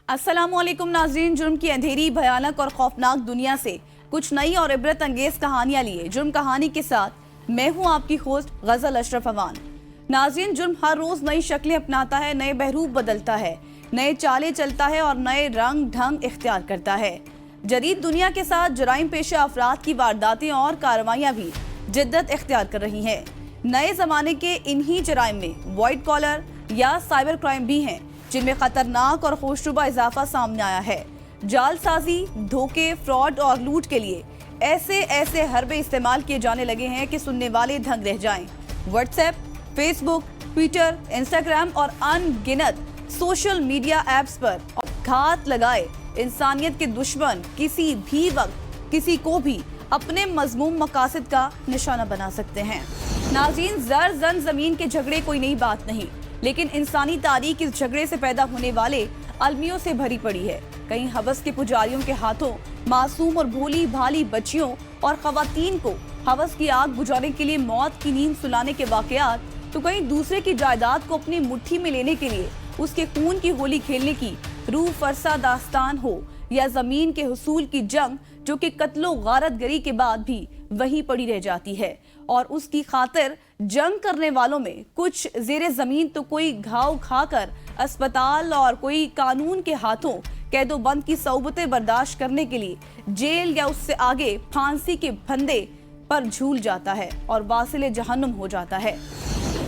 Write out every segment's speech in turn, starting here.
अस्सलामुअलैकुम नाज़रीन, जुर्म की अंधेरी, भयानक और खौफनाक दुनिया से कुछ नई और इबरत अंगेज कहानियां लिए जुर्म कहानी के साथ मैं हूं आपकी होस्ट गजल अशरफ अवान। नाज़रीन, जुर्म हर रोज नई शक्लें अपनाता है, नए बहरूप बदलता है, नए चाले चलता है और नए रंग ढंग इख्तियार करता है। जदीद दुनिया के साथ जराइम पेशा अफराद की वारदातें और कार्रवाइयां भी जिद्दत इख्तियार कर रही हैं। नए जमाने के इन्हीं जराइम में वाइट कॉलर या साइबर क्राइम भी हैं, जिनमें खतरनाक और होशरुबा इजाफा सामने आया है। जालसाजी, धोखे, फ्रॉड और लूट के लिए ऐसे हरबे इस्तेमाल किए जाने लगे हैं कि सुनने वाले दंग रह जाएं। व्हाट्सएप, फेसबुक, ट्विटर, इंस्टाग्राम और अनगिनत सोशल मीडिया ऐप्स पर घात लगाए इंसानियत के दुश्मन किसी भी वक्त किसी को भी अपने मजमूम मकासद का निशाना बना सकते हैं। नाज़रीन, जर जन जमीन के झगड़े कोई नई बात नहीं, लेकिन इंसानी तारीख इस झगड़े से पैदा होने वाले अलमियों से भरी पड़ी है। कहीं हवस के पुजारियों के हाथों मासूम और भोली भाली बच्चियों और खवातीन को हवस की आग बुझाने के लिए मौत की नींद सुलाने के वाकयात, तो कहीं दूसरे की जायदाद को अपनी मुट्ठी में लेने के लिए उसके खून की होली खेलने की रूह फरसा दास्तान हो, या जमीन के हुसूल की जंग जो कि कत्लो गारत गरी के बाद भी वहीं पड़ी रह जाती है। और उसकी खातिर जंग करने वालों में कुछ जेरे जमीन तो कोई घाव खाकर अस्पताल और कोई कानून के हाथों कैदो बंद की सौबतें बर्दाश्त करने के लिए जेल या उससे आगे फांसी के फंदे पर झूल जाता है और वासिले जहन्नुम हो जाता है।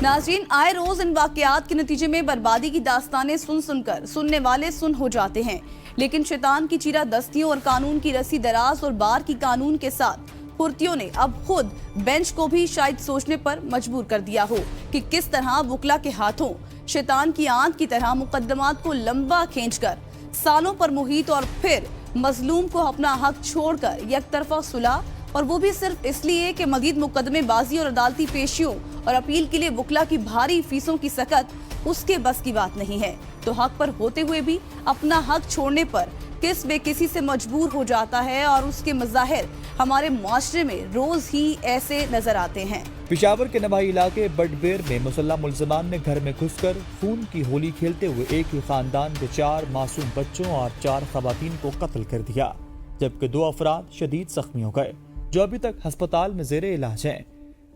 नाज़रीन, आए रोज इन वाकयात के नतीजे में बर्बादी की दास्तानें सुनकर सुनने वाले सुन हो जाते हैं, लेकिन शैतान की चीरा दस्तियों और कानून की रस्सी दराज और बार की कानून के साथ फुर्तियों ने अब खुद बेंच को भी शायद सोचने पर मजबूर कर दिया हो कि किस तरह वुकला के हाथों शैतान की आंत की तरह मुकदमात को लंबा खींचकर सालों पर मुहित और फिर मजलूम को अपना हक छोड़कर एक तरफा सुलह, और वो भी सिर्फ इसलिए कि मजीद मुकदमेबाजी और अदालती पेशियों और अपील के लिए वुकला की भारी फीसों की सकत उसके बस की बात नहीं है। तो हक पर होते हुए भी अपना हक छोड़ने पर किस बेकिसी से मजबूर हो जाता है, और उसके मज़ाहिर हमारे मुआशरे में रोज ही ऐसे नजर आते हैं। पेशावर के नवाही इलाके बडबेर में मुसल्लह मुलजमान ने घर में घुसकर खून की होली खेलते हुए एक ही खानदान के 4 मासूम बच्चों और 4 खवातीन को कत्ल कर दिया, जबकि 2 अफराद शदीद जख्मी हो गए जो अभी तक अस्पताल में जेरे इलाज हैं।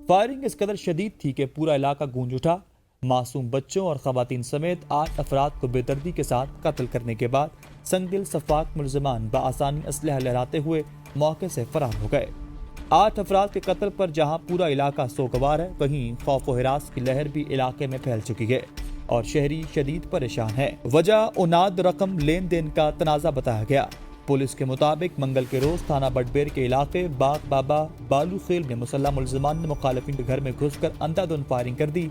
फायरिंग इस कदर शदीद थी कि पूरा इलाका गूंज उठा। मासूम बच्चों और खवातीन समेत 8 अफराद को बेदर्दी के साथ कत्ल करने के बाद संगदिल सफाक मुलजमान बआसानी असलहा लहराते हुए मौके से फरार हो गए। 8 अफराद के कत्ल पर जहां पूरा इलाका सोगवार है, वहीं खौफ व हिरास की लहर भी इलाके में फैल चुकी है और शहरी शदीद परेशान है। वजह उनाद रकम लेन देन का तनाजा बताया गया। पुलिस के मुताबिक मंगल के रोज थाना बडबेर के इलाके बाग बाबा बालू खेल में मुसल्लह मुलजमान ने मुखालिफिन के घर में घुसकर अंधाधुंध फायरिंग कर दी,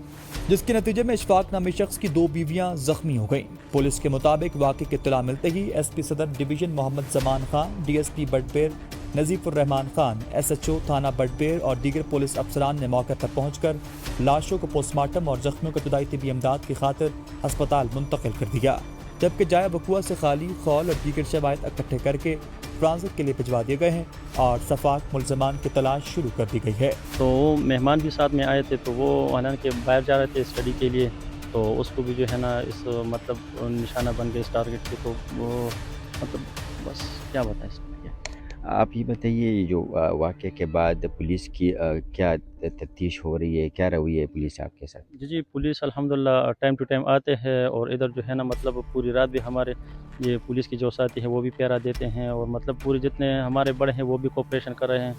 जिसके नतीजे में इशफाक नामी शख्स की 2 बीवियां जख्मी हो गईं। पुलिस के मुताबिक वाक़े की इत्तला मिलते ही SP Saddar division Mohammad Zaman Khan, DSP Badaber Najeebur Rehman Khan, SHO थाना बडबेर और दीगर पुलिस अफसरान ने मौके पर पहुंचकर लाशों को पोस्टमार्टम और जख्मियों को इब्तदाई तिब्बी इमदाद की खातिर अस्पताल मुंतकिल कर दिया, जबकि जाया बकुआ से खाली, खौल और दीगर शवाहिद इकट्ठे करके ट्रांजिट के लिए भिजवा दिए गए हैं और सफाक मुलजमान की तलाश शुरू कर दी गई है। तो मेहमान भी साथ में आए थे, तो वो हालांकि बाहर जा रहे थे स्टडी के लिए, तो उसको भी जो है ना इस मतलब निशाना बन गए इस टारगेट के। तो वो मतलब बस क्या बताएं इसमें। आप ये बताइए, जो वाक़े के बाद पुलिस की क्या तफ्तीश हो रही है, क्या रवैया है पुलिस आपके साथ? जी, पुलिस अल्हम्दुलिल्लाह टाइम टू टाइम आते हैं, और इधर जो है ना मतलब पूरी रात भी हमारे ये पुलिस की जो साथी है वो भी पहरा देते हैं, और मतलब पूरे जितने हमारे बड़े हैं वो भी कोऑपरेशन कर रहे हैं।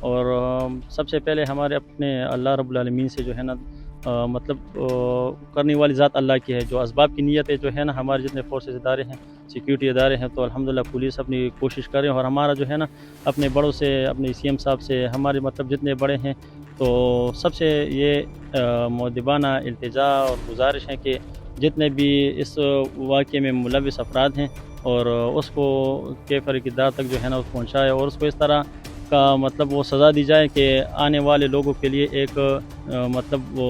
और सबसे पहले हमारे अपने अल्लाह रब्बुल आलमीन से जो है ना मतलब करने वाली ज़ात अल्लाह की है। जो असबाब की नीयतें जो है ना हमारे जितने फोर्सेस इदारे हैं, सिक्योरिटी इदारे हैं, तो अल्हम्दुलिल्लाह पुलिस अपनी कोशिश कर रहे हैं। और हमारा जो है ना अपने बड़ों से, अपने सीएम साहब से, हमारे मतलब जितने बड़े हैं, तो सबसे ये मुअद्दिबाना इल्तिजा और गुजारिश है कि जितने भी इस वाक़े में मुलविस अफराद हैं और उसको कैफर की दार तक जो है ना पहुँचाए, और उसको इस तरह का मतलब वो सज़ा दी जाए कि आने वाले लोगों के लिए एक मतलब वो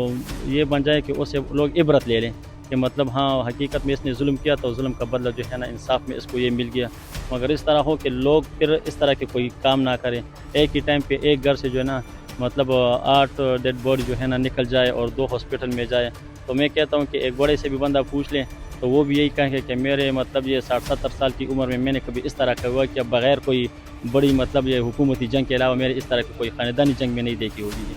ये बन जाए कि उससे लोग इबरत ले लें कि मतलब हाँ, हकीकत में इसने जुल्म किया तो जुल्म का बदला जो है ना इंसाफ में इसको ये मिल गया। मगर इस तरह हो कि लोग फिर इस तरह के कोई काम ना करें। एक ही टाइम पे एक घर से जो है ना मतलब 8 डेड बॉडी जो है ना निकल जाए और 2 हॉस्पिटल में जाए, तो मैं कहता हूँ कि एक बड़े से भी बंदा पूछ लें तो वो भी यही कहेंगे कि मेरे मतलब ये 60-70 साल की उम्र में मैंने कभी इस तरह का हुआ कि बग़ैर कोई बड़ी मतलब ये हुकूमती जंग के अलावा मेरे इस तरह की कोई ख़ानदानी जंग में नहीं देखी होगी।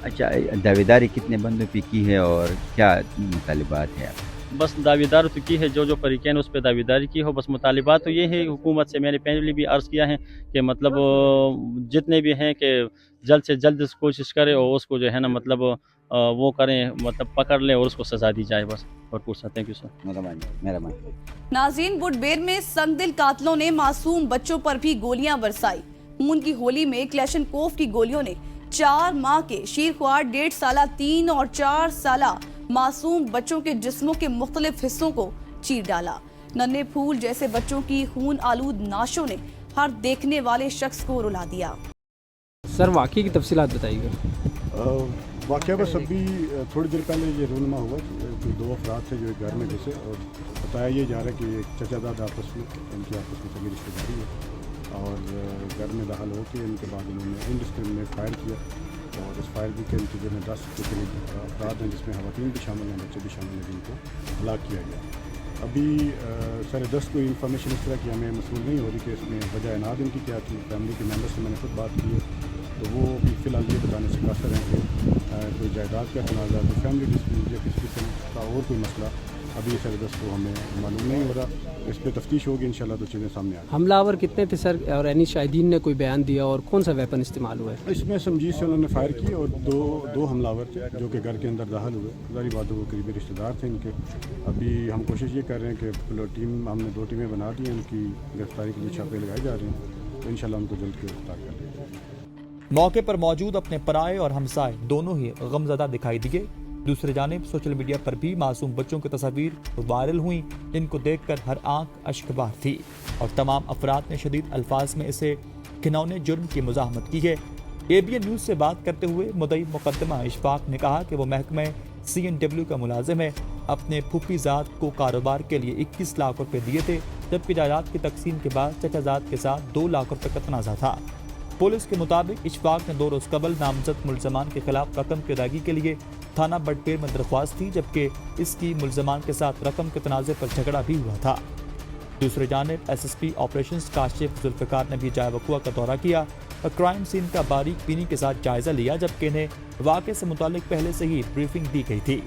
अच्छा, दावेदारी कितने बंदों पे की है और क्या मुतालिबात है? बस दावेदारी तो की है, जो फरीक़ैन उस पर दावेदारी की हो, बस मुतालिबात तो ये है हुकूमत से, मैंने पहले भी अर्ज़ किया है कि मतलब जितने भी हैं कि जल्द से जल्द कोशिश करें और उसको जो है ना मतलब वो करें, मतलब पकड़ लें और उसको सज़ा दी जाए बस। और पूछ सकते हैं, थैंक यू सर। मेहरबानी। नाज़रीन, बुडबेर में संगदिल कातलों ने मासूम बच्चों पर भी गोलियां बरसाई। खून की होली में क्लेशनकोफ की गोलियों ने 4 माह के शीरख्वार 1.5 साला 3 और 4 साला मासूम बच्चों के जिस्मों के मुख्तलिफ हिस्सों को चीर डाला। नन्हे फूल जैसे बच्चों की खून आलूद नाशों ने हर देखने वाले शख्स को रुला दिया। सर, वाक़ये की तफसीलात बताइएगा। वाक़या बस अभी थोड़ी देर पहले ये रूनमा हुआ कि 2 अफराद थे जो एक घर में घुसे और बताया ये जा रहा है कि एक चचाजाद आपस में उनकी आपस में सभी रिश्तेदारी है और घर में दाखिल होकर इनके बाद उन्होंने इंडिस्क्रिमिनेट फायर किया और इस फायर के नतीजे में 10 के करीब अफराद हैं जिसमें ख़वातीन भी शामिल हैं, बच्चे भी शामिल हैं, जिनको हलाक किया गया। अभी 10:30 कोई इन्फॉर्मेशन इस तरह की हमें मसूल नहीं हो रही कि इसमें वजह इनाद इनकी क्या थी। फैमिली के मेम्बर से मैंने खुद बात की है तो वो अभी फ़िलहाल ये बताने से कासर हैं कि कोई जायदाद का तनाज़ा, कोई फैमिली डिस्प्यूट या किसी किस्म का और कोई मसला अभी 10:30 को हमें मालूम नहीं हो रहा। इस पर तफ्तीश होगी इंशाल्लाह तो चीज़ें सामने आ जाएंगी। हमलावर कितने थे सर, और एनी शाहिदीन ने कोई बयान दिया और कौन सा वेपन इस्तेमाल हुआ है? इसमें समझी से उन्होंने फायर की और दो हमलावर थे जो कि घर के अंदर दाखिल हुए। जारी बात है वो करीबी रिश्तेदार थे इनके। अभी हम कोशिश ये कर रहे हैं कि टीम हमने 2 टीमें बना दी हैं, उनकी गिरफ्तारी के लिए छापे लगाए जा रहे हैं तो इंशाल्लाह उनको जल्द गिरफ्तार कर लिया जाएगा। मौके पर मौजूद अपने पराए और हमसाए दोनों ही गमज़दा दिखाई दिए। दूसरी जानिब सोशल मीडिया पर भी मासूम बच्चों की तस्वीर वायरल हुई जिनको देखकर हर आंख अश्कबार थी और तमाम अफराद ने शदीद अल्फाज में इसे घिनौने जुर्म की मुज़ाहमत की है। ABN न्यूज़ से बात करते हुए मुद्दई मुकदमा इशफाक ने कहा कि वो महकमे CNW का मुलाजिम है। अपने फूफीजाद को कारोबार के लिए 21 लाख रुपए दिए थे, जबकि जायदाद की तकसीम के बाद चचाजाद के साथ 2 लाख रुपए का तनाज़ा था। पुलिस के मुताबिक इशफाक ने 2 रोज़ कबल नामजद मुल्ज़मान के खिलाफ रकम की अदायगी के लिए थाना बडपेर में दरख्वास्त थी, जबकि इसकी मुल्ज़मान के साथ रकम के तनाज़े पर झगड़ा भी हुआ था। दूसरी जानिब SSP ऑपरेशंस काशिफ जुल्फ़िकार ने भी जाए वक़ुआ का दौरा किया और क्राइम सीन का बारीक बीनी के साथ जायज़ा लिया, जबकि इन्हें वाक़े से मुतालिक पहले से ही ब्रीफिंग दी गई थी।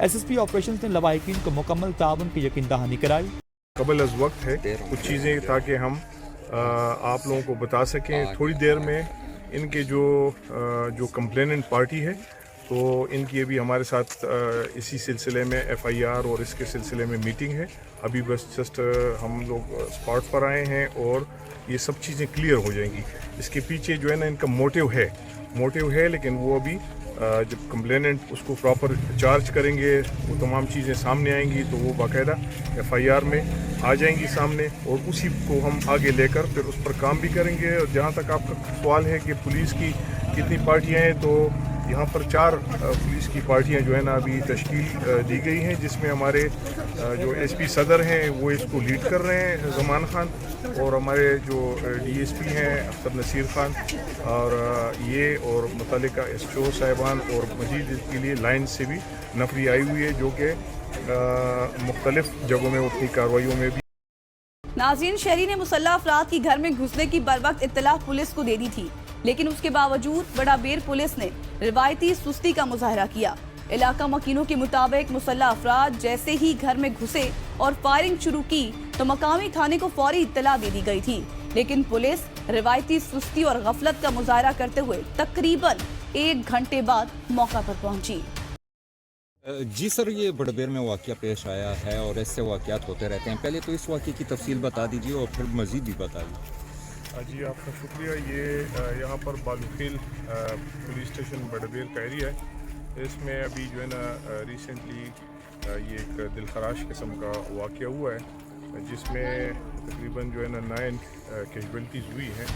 SSP ऑपरेशंस ने लवाहिकीन को मुकम्मल ताउन की यकीन दहानी कराई। कबल अज़ वक्त है कुछ चीज़ें ताकि हम आप लोगों को बता सकें। थोड़ी देर में इनके जो कंप्लेनेंट पार्टी है तो इनकी अभी हमारे साथ इसी सिलसिले में FIR और इसके सिलसिले में मीटिंग है। अभी बस जस्ट हम लोग स्पॉट पर आए हैं और ये सब चीज़ें क्लियर हो जाएंगी। इसके पीछे जो है ना इनका मोटिव है लेकिन वो अभी जब कंप्लेनेंट उसको प्रॉपर चार्ज करेंगे वो तमाम चीज़ें सामने आएंगी तो वो बाकायदा FIR में आ जाएंगी सामने और उसी को हम आगे लेकर फिर उस पर काम भी करेंगे। और जहाँ तक आपका सवाल है कि पुलिस की कितनी पार्टियाँ हैं, तो यहाँ पर 4 पुलिस की पार्टियाँ जो है ना अभी तश्कील दी गई हैं, जिसमें हमारे जो SP सदर हैं वो इसको लीड कर रहे हैं ज़मान खान, और हमारे जो DSP हैं अख्तर नसीर खान और ये और मुतल्लिका SHO साहिबान और मजीद इसके लिए लाइन से भी नफरी आई हुई है जो कि मुख्तलिफ जगहों में अपनी कार्रवाइयों में भी। नाज़रीन, शहरी ने मुसल्लह अफराद की घर में घुसने की बरवक्त इत्तला पुलिस को दे दी थी, लेकिन उसके बावजूद बड़ाबेर पुलिस ने रिवायती सुस्ती का मुजाहरा किया। इलाका मकीनों के मुताबिक मुसल्लह अफराद जैसे ही घर में घुसे और फायरिंग शुरू की तो मकामी थाने को फौरी इत्तला दे दी गई थी, लेकिन पुलिस रिवायती सुस्ती और गफलत का मुजाहरा करते हुए तकरीबन 1 घंटे बाद मौका पर पहुंची। जी सर, ये बड़बेर में वाक़या पेश आया है और ऐसे वाक़यात होते रहते हैं। पहले तो इस वाक़ये की तफसील बता दीजिए और फिर मज़ीद भी बता दीजिए। जी आपका शुक्रिया। ये यहाँ पर बालूखेल पुलिस स्टेशन बड़बेर का एरिया है। इसमें अभी जो है ना रिसेंटली ये एक दिलखराश किस्म का वाक़या हुआ है जिसमें तकरीबन जो है ना 9 कैजुअल्टीज़ हुई हैं।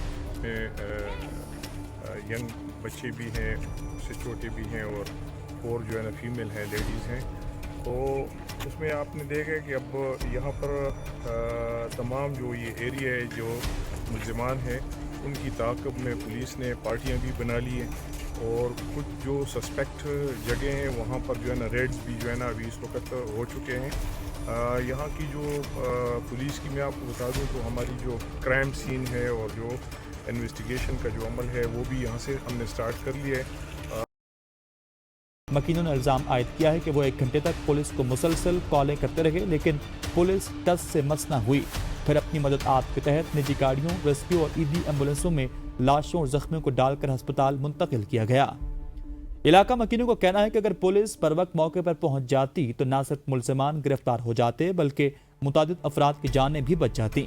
यंग बच्चे भी हैं, उससे छोटे भी हैं और 4 जो है ना फीमेल हैं, लेडीज़ हैं। तो उसमें आपने देखा कि अब यहाँ पर तमाम जो ये एरिया है जो मुल्ज़िमान हैं उनकी ताक़ब में पुलिस ने पार्टियाँ भी बना ली हैं اور کچھ جو سسپیکٹ جگہ ہیں وہاں پر جو ہے نا ریڈز بھی جو ہے نا ابھی اس وقت ہو چکے ہیں. یہاں کی جو پولیس کی میں آپ کو بتا دوں تو ہماری جو کرائم سین ہے اور جو انویسٹیگیشن کا جو عمل ہے وہ بھی یہاں سے ہم نے سٹارٹ کر لیا ہے. مکینوں نے الزام عائد کیا ہے کہ وہ 1 گھنٹے تک پولیس کو مسلسل کالیں کرتے رہے لیکن پولیس ٹس سے مس نہ ہوئی. پھر اپنی مدد آپ کے تحت نجی گاڑیوں، ریسکیو اور ایدی ایمبولینسوں میں لاشوں اور زخمیوں کو ڈال کر ہسپتال منتقل کیا گیا. علاقہ مکینوں کو کہنا ہے کہ اگر پولیس پر وقت موقع پر پہنچ جاتی تو نہ صرف ملزمان گرفتار ہو جاتے بلکہ متعدد افراد کی جانیں بھی بچ جاتی.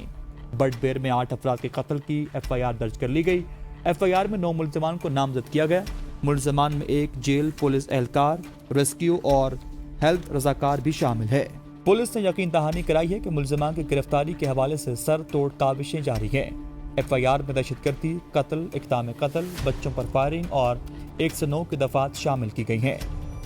بٹ بیر میں 8 افراد کے قتل کی FIR درج کر لی گئی. FIR میں 9 ملزمان کو نامزد کیا گیا. ملزمان میں 1 جیل پولیس اہلکار، ریسکیو اور ہیلتھ رضاکار بھی شامل ہے. پولیس نے یقین دہانی کرائی ہے کہ ملزمان کی گرفتاری کے حوالے سے سر توڑ کاوشیں جاری ہیں. FIR میں دہشت گردی، قتل، اقدام قتل، بچوں پر فائرنگ اور 109 کی دفعات شامل کی گئی ہیں.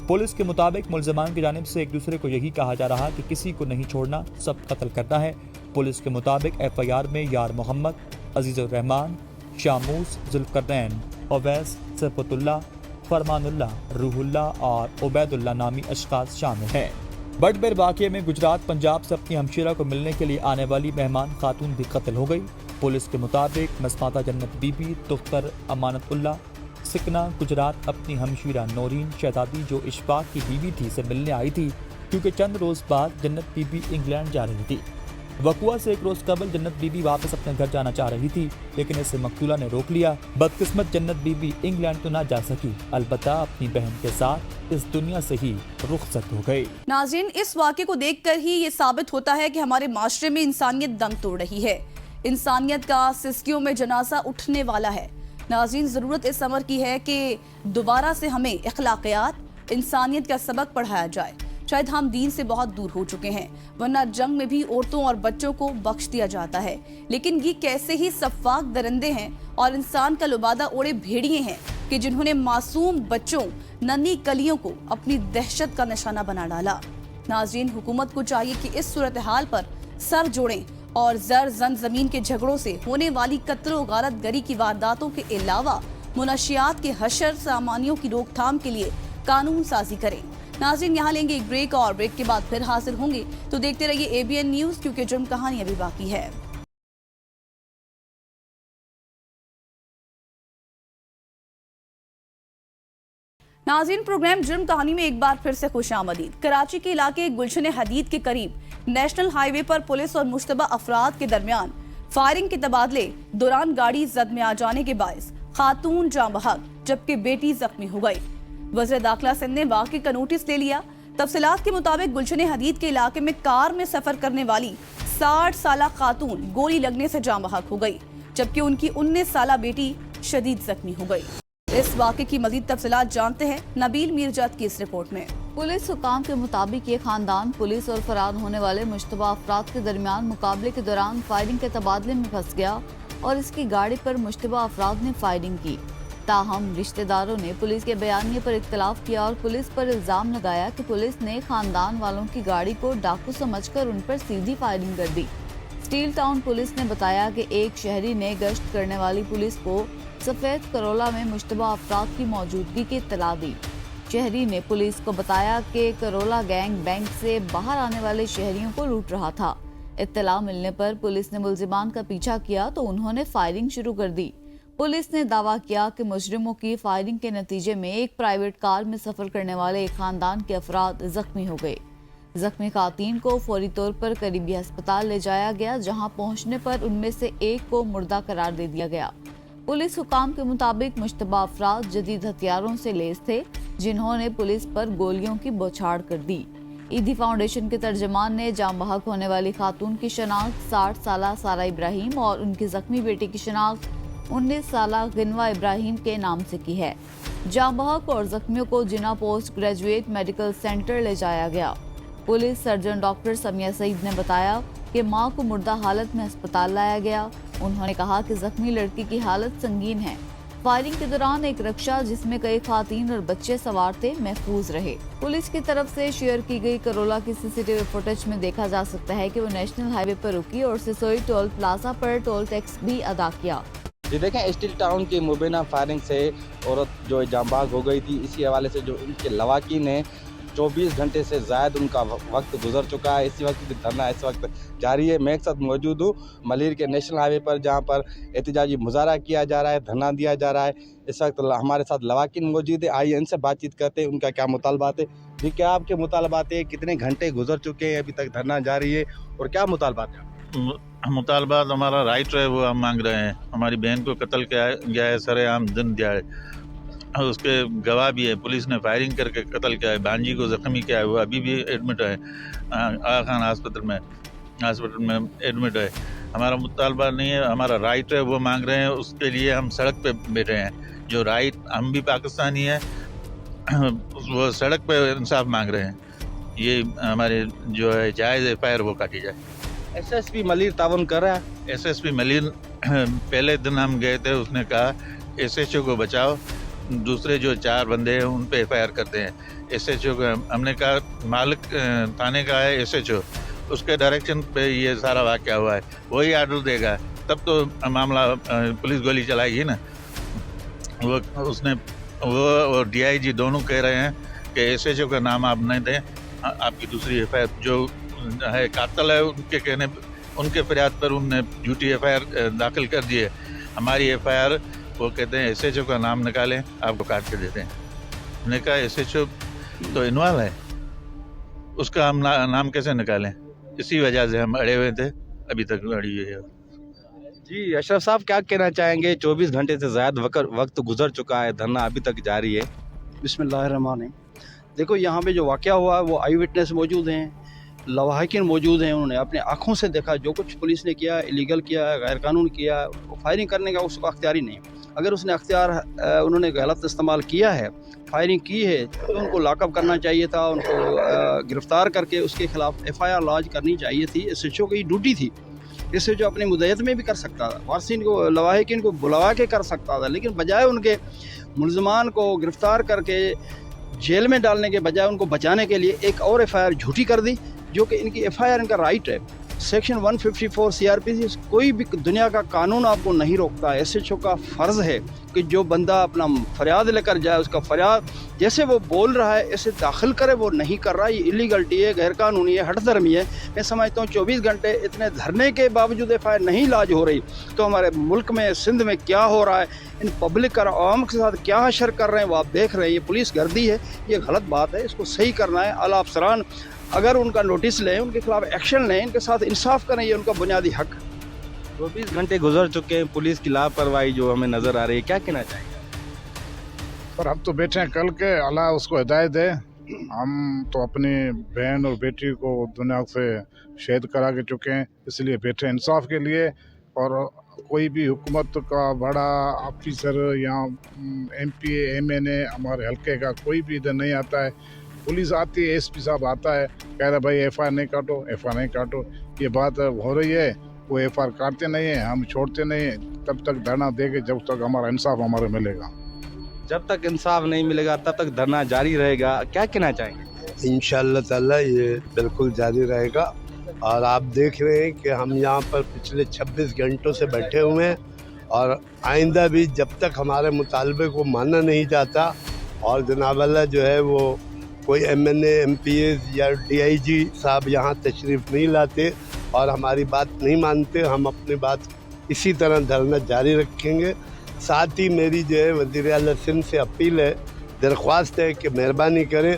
پولیس کے مطابق ملزمان کی جانب سے ایک دوسرے کو یہی کہا جا رہا کہ کسی کو نہیں چھوڑنا، سب قتل کرنا ہے. پولیس کے مطابق FIR میں یار محمد، عزیز الرحمان، شاموس، ذوالقرنین، اویس، صفت اللہ، فرمان اللہ، روح اللہ اور عبید اللہ نامی اشخاص شامل ہیں. بٹ بیر واقعے میں گجرات پنجاب سے اپنی ہمشیرہ کو ملنے کے لیے آنے والی مہمان خاتون بھی قتل ہو گئی. پولیس کے مطابق مسماتا جنت بی بی دختر امانت اللہ سکنا گجرات اپنی ہمشیرہ نورین شہزادی جو اشفاق کی بیوی تھی سے ملنے آئی تھی کیونکہ چند روز بعد جنت بی بی انگلینڈ جا رہی تھی. وقوع سے 1 روز قبل جنت بی بی واپس اپنے گھر جانا چاہ رہی تھی لیکن اسے مقتولہ نے روک لیا. بدقسمت جنت بی بی انگلینڈ تو نہ جا سکی، البتہ اپنی بہن کے ساتھ اس دنیا سے ہی رخصت ہو گئی. ناظرین، اس واقعے کو دیکھ کر ہی یہ ثابت ہوتا ہے کہ ہمارے معاشرے میں انسانیت دم توڑ رہی ہے. انسانیت کا سسکیوں میں جنازہ اٹھنے والا ہے. ناظرین، ضرورت اس امر کی ہے کہ دوبارہ سے ہمیں اخلاقیات، انسانیت کا سبق پڑھایا جائے. شاید ہم دین سے بہت دور ہو چکے ہیں، ورنہ جنگ میں بھی عورتوں اور بچوں کو بخش دیا جاتا ہے. لیکن یہ کیسے ہی سفاک درندے ہیں اور انسان کا لبادہ اوڑے بھیڑیے ہیں کہ جنہوں نے معصوم بچوں، ننھی کلیوں کو اپنی دہشت کا نشانہ بنا ڈالا. ناظرین، حکومت کو چاہیے کہ اس صورتحال پر سر جوڑیں اور زمین کے جھگڑوں سے ہونے والی قتل و غارت گری کی وارداتوں کے علاوہ منشیات کے حشر سامانیوں کی روک تھام کے لیے قانون سازی کریں. ناظرین، یہاں لیں گے ایک بریک اور بریک کے بعد پھر حاضر ہوں گے. تو دیکھتے رہیے ABN نیوز، کیونکہ جرم کہانی ابھی باقی ہے. ناظرین، پروگرام جرم کہانی میں ایک بار پھر سے خوش آمدید. کراچی کے علاقے گلشن حدید کے قریب نیشنل ہائی وے پر پولیس اور مشتبہ افراد کے درمیان فائرنگ کے تبادلے دوران گاڑی زد میں آ جانے کے باعث خاتون جاں بحق جبکہ بیٹی زخمی ہو گئی. وزیر داخلہ سندھ نے واقعے کا نوٹس لے لیا. تفصیلات کے مطابق گلشن حدید کے علاقے میں کار میں سفر کرنے والی 60 سالہ خاتون گولی لگنے سے جاں بحق ہو گئی جبکہ ان کی 19 سالہ بیٹی شدید زخمی ہو گئی. اس واقعے کی مزید تفصیلات جانتے ہیں نبیل میرجات کی اس رپورٹ میں. پولیس حکام کے مطابق یہ خاندان پولیس اور فرار ہونے والے مشتبہ افراد کے درمیان مقابلے کے دوران فائرنگ کے تبادلے میں پھنس گیا اور اس کی گاڑی پر مشتبہ افراد نے فائرنگ کی. تاہم رشتہ داروں نے پولیس کے بیانیے پر اختلاف کیا اور پولیس پر الزام لگایا کہ پولیس نے خاندان والوں کی گاڑی کو ڈاکو سمجھ کر ان پر سیدھی فائرنگ کر دی. اسٹیل ٹاؤن پولیس نے بتایا کہ ایک شہری نے گشت کرنے والی پولیس کو سفید کرولا میں مشتبہ افراد کی موجودگی کی اطلاع دی. شہری نے پولیس کو بتایا کہ کرولا گینگ بینک سے باہر آنے والے شہریوں کو لوٹ رہا تھا. اطلاع ملنے پر پولیس نے ملزمان کا پیچھا کیا تو انہوں نے فائرنگ شروع کر دی. پولیس نے دعویٰ کیا کہ مجرموں کی فائرنگ کے نتیجے میں ایک پرائیویٹ کار میں سفر کرنے والے ایک خاندان کے افراد زخمی ہو گئے. زخمی خواتین کو فوری طور پر قریبی ہسپتال لے جایا گیا جہاں پہنچنے پر ان میں سے ایک کو مردہ قرار دے دیا گیا. پولیس حکام کے مطابق مشتبہ افراد جدید ہتھیاروں سے لیس تھے جنہوں نے پولیس پر گولیوں کی بوچھاڑ کر دی. ایدی فاؤنڈیشن کے ترجمان نے جاں بحق ہونے والی خاتون کی شناخت 60 سالہ سارہ ابراہیم اور ان کی زخمی بیٹی کی شناخت 19 سالہ غنوہ ابراہیم کے نام سے کی ہے. جاں بحق اور زخمیوں کو جناح پوسٹ گریجویٹ میڈیکل سینٹر لے جایا گیا. پولیس سرجن ڈاکٹر سمیہ سعید نے بتایا کہ ماں کو مردہ حالت میں ہسپتال لایا گیا. انہوں نے کہا کہ زخمی لڑکی کی حالت سنگین ہے. فائرنگ کے دوران ایک رکشہ جس میں کئی خواتین اور بچے سوار تھے محفوظ رہے. پولیس کی طرف سے شیئر کی گئی کرولا کی CCTV فوٹیج میں دیکھا جا سکتا ہے کہ وہ نیشنل ہائی وے پر رکی اور سسوئی ٹول پلازا پر ٹول ٹیکس بھی ادا کیا. جی دیکھیں اسٹیل ٹاؤن کی مبینہ فائرنگ سے عورت جو جاں بحق ہو گئی تھی، اسی حوالے سے جو ان کے لواحقین ہیں 24 گھنٹے سے زائد ان کا وقت گزر چکا ہے. اسی وقت بھی دھرنا اس وقت جاری ہے. میں ایک ساتھ موجود ہوں ملیر کے نیشنل ہائی وے پر، جہاں پر احتجاجی مظاہرہ کیا جا رہا ہے، دھرنا دیا جا رہا ہے. اس وقت ہمارے ساتھ لواحقین موجود ہیں. آئیے ان سے بات چیت کرتے ہیں، ان کا کیا مطالبات ہے. جی کیا آپ کے مطالبات ہیں؟ کتنے گھنٹے گزر چکے ہیں ابھی تک دھرنا جاری ہے، اور کیا مطالبات ہیں؟ مطالبات ہمارا رائٹ ہے وہ ہم مانگ رہے ہیں. ہماری بہن کو قتل کیا گیا ہے سر عام دن دیہڑے، اس کے گواہ بھی ہے. پولیس نے فائرنگ کر کے قتل کیا ہے. بانجی کو زخمی کیا ہے، وہ ابھی بھی ایڈمٹ ہے آغا خان ہاسپٹل میں ایڈمٹ ہے. ہمارا مطالبہ نہیں ہے، ہمارا رائٹ ہے وہ مانگ رہے ہیں. اس کے لیے ہم سڑک پہ بیٹھے ہیں. جو رائٹ، ہم بھی پاکستانی ہیں، وہ سڑک پہ انصاف مانگ رہے ہیں. یہ ہمارے جو ہے جائز FIR وہ کاٹی جائے. SSP ملیر تعاون کر رہا ہے. SSP ملیر پہلے دن ہم گئے تھے، اس نے کہا SHO کو بچاؤ، دوسرے جو 4 بندے ہیں ان پہ FIR کرتے ہیں. SHO کو ہم نے کہا مالک تھانے کا ہے SHO، اس کے ڈائریکشن پہ یہ سارا واقعہ ہوا ہے، وہی آرڈر دے گا تب تو معاملہ پولیس گولی چلائے گی نا. وہ اس نے وہ اور DIG دونوں کہہ رہے ہیں کہ SHO کا نام آپ نہیں دیں، آپ کی دوسری FIR جو ہے قاتل ہے ان کے فریاد پر انہوں نے جھوٹی FIR داخل کر دی ہے. ہماری FIR وہ کہتے ہیں SHO کا نام نکالیں، آپ کو کاٹ کے دیتے ہیں. ہم نے کہا SHO تو انوالو ہے، اس کا ہم نام کیسے نکالیں؟ اسی وجہ سے ہم اڑے ہوئے تھے، ابھی تک اڑی ہوئی ہے. جی اشرف صاحب کیا کہنا چاہیں گے؟ 24 گھنٹے سے زائد وقت گزر چکا ہے، دھرنا ابھی تک جاری ہے. بسم اللہ الرحمن الرحیم. دیکھو یہاں پہ جو واقعہ ہوا ہے وہ آئی وٹنس موجود ہیں، لواحقین موجود ہیں. انہوں نے اپنے آنکھوں سے دیکھا جو کچھ پولیس نے کیا، الیگل کیا، غیر قانون کیا. فائرنگ کرنے کا اس کو اختیار ہی نہیں. اگر اس نے اختیار انہوں نے غلط استعمال کیا ہے، فائرنگ کی ہے، تو ان کو لاک اپ کرنا چاہیے تھا، ان کو گرفتار کر کے اس کے خلاف FIR لانچ کرنی چاہیے تھی. SHO کی ڈیوٹی تھی. SHO اپنی مدعیت میں بھی کر سکتا تھا، وارثین کو لواحقین کو بلوا کے کر سکتا تھا، لیکن بجائے ان کے ملزمان کو گرفتار کر کے جیل میں ڈالنے کے بجائے ان کو بچانے کے لیے ایک اور FIR جھوٹی کر دی، جو کہ ان کی FIR ان کا رائٹ ہے. سیکشن 154 CRPC کوئی بھی دنیا کا قانون آپ کو نہیں روکتا. SHO کا فرض ہے کہ جو بندہ اپنا فریاد لے کر جائے، اس کا فریاد جیسے وہ بول رہا ہے اسے داخل کرے. وہ نہیں کر رہا، یہ الیگلٹی ہے، غیر قانونی ہے، ہٹ دھرمی ہے. میں سمجھتا ہوں 24 گھنٹے اتنے دھرنے کے باوجود FIR نہیں لاج ہو رہی تو ہمارے ملک میں سندھ میں کیا ہو رہا ہے، ان پبلک اور عوام کے ساتھ کیا حشر کر رہے ہیں وہ آپ دیکھ رہے ہیں. یہ پولیس گردی ہے، یہ غلط بات ہے، اس کو صحیح کرنا ہے. اعلیٰ افسران اگر ان کا نوٹس لیں، ان کے خلاف ایکشن لیں، ان کے ساتھ انصاف کریں، یہ ان کا بنیادی حق. 24 گھنٹے گزر چکے ہیں، پولیس کی لاپرواہی جو ہمیں نظر آ رہی ہے، کیا کہنا چاہیں گے؟ پر ہم تو بیٹھے ہیں کل کے، اللہ اس کو ہدایت دے. ہم تو اپنی بہن اور بیٹی کو دنیا سے شہید کرا کے چکے ہیں، اس لیے بیٹھے ہیں انصاف کے لیے. اور کوئی بھی حکومت کا بڑا آفیسر یا MP MNA ہمارے حلقے کا کوئی بھی ادھر نہیں آتا ہے. پولیس آتی ہے، SP صاحب آتا ہے، کہہ رہا بھائی FIR نہیں کاٹو، FIR نہیں کاٹو. یہ بات ہو رہی ہے، وہ FIR کاٹتے نہیں ہیں، ہم چھوڑتے نہیں ہیں. تب تک دھرنا دے کے جب تک ہمارا انصاف ہمارے ملے گا. جب تک انصاف نہیں ملے گا تب تک دھرنا جاری رہے گا. کیا کہنا چاہیں گے؟ انشاءاللہ تعالی یہ بالکل جاری رہے گا. اور آپ دیکھ رہے ہیں کہ ہم یہاں پر پچھلے 26 گھنٹوں سے بیٹھے ہوئے ہیں، اور آئندہ بھی جب تک ہمارے مطالبے کو مانا نہیں جاتا اور جناب اللہ جو ہے وہ کوئی MNA MPs یا DIG صاحب یہاں تشریف نہیں لاتے اور ہماری بات نہیں مانتے، ہم اپنی بات اسی طرح دھرنا جاری رکھیں گے. ساتھ ہی میری جو ہے وزیر اعلیٰ سندھ سے اپیل ہے، درخواست ہے کہ مہربانی کریں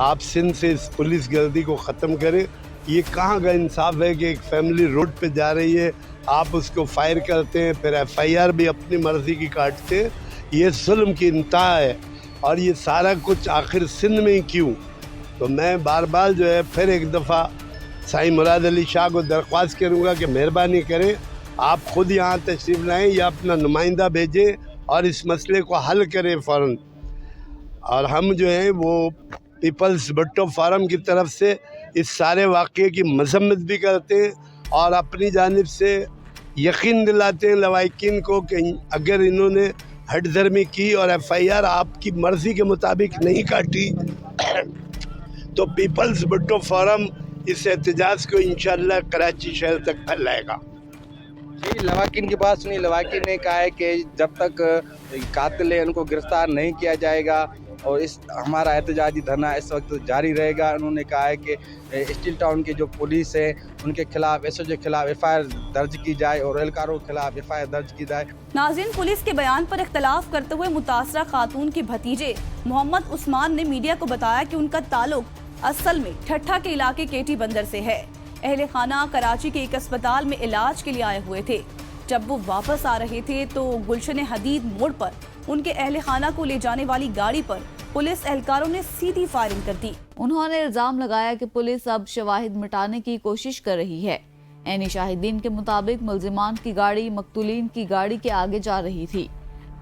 آپ سندھ سے اس پولیس گردی کو ختم کریں. یہ کہاں کا انصاف ہے کہ ایک فیملی روڈ پہ جا رہی ہے، آپ اس کو فائر کرتے ہیں، پھر FIR بھی اپنی مرضی کی کاٹتے ہیں. یہ ظلم کی انتہا ہے، اور یہ سارا کچھ آخر سندھ میں ہی کیوں؟ تو میں بار بار جو ہے پھر ایک دفعہ سائیں مراد علی شاہ کو درخواست کروں گا کہ مہربانی کریں آپ خود یہاں تشریف لائیں یا اپنا نمائندہ بھیجیں اور اس مسئلے کو حل کریں فوراً. اور ہم جو ہیں وہ پیپلز بھٹو فورم کی طرف سے اس سارے واقعے کی مذمت بھی کرتے ہیں اور اپنی جانب سے یقین دلاتے ہیں لواحقین کو کہ اگر انہوں نے ہٹ دھرمی کی اور FIR آپ کی مرضی کے مطابق نہیں کاٹی تو پیپلز بھٹو فورم اس احتجاج کو انشاءاللہ کراچی شہر تک پھیلائے گا. जी, लवाकिन की बात सुनी। लवाकिन ने कहा है कि जब तक कातिल है उनको गिरफ्तार नहीं किया जाएगा और इस हमारा एहतजाजी धरना इस वक्त जारी रहेगा। उन्होंने कहा है कि स्टील टाउन की जो पुलिस है उनके खिलाफ एसओजी के खिलाफ एफआईआर दर्ज की जाए और एहलकारों के खिलाफ एफआईआर दर्ज की जाए। नाज़रीन, पुलिस के बयान पर इख्तलाफ करते हुए मुतासरा खातून के भतीजे मोहम्मद उस्मान ने मीडिया को बताया कि उनका ताल्लुक असल में ठट्ठा के इलाके केटी बंदर से है। अहले खाना कराची के एक अस्पताल में इलाज के लिए आए हुए थे। जब वो वापस आ रहे थे तो गुलशन हदीद मोड़ पर उनके अहले खाना को ले जाने वाली गाड़ी पर पुलिस एहलकारों ने सीधी फायरिंग कर दी। उन्होंने इल्जाम लगाया कि पुलिस अब शवाहिद मिटाने की कोशिश कर रही है। ऐनी शाहिदीन के मुताबिक मुल्जिमान की गाड़ी मकतूलीन की गाड़ी के आगे जा रही थी।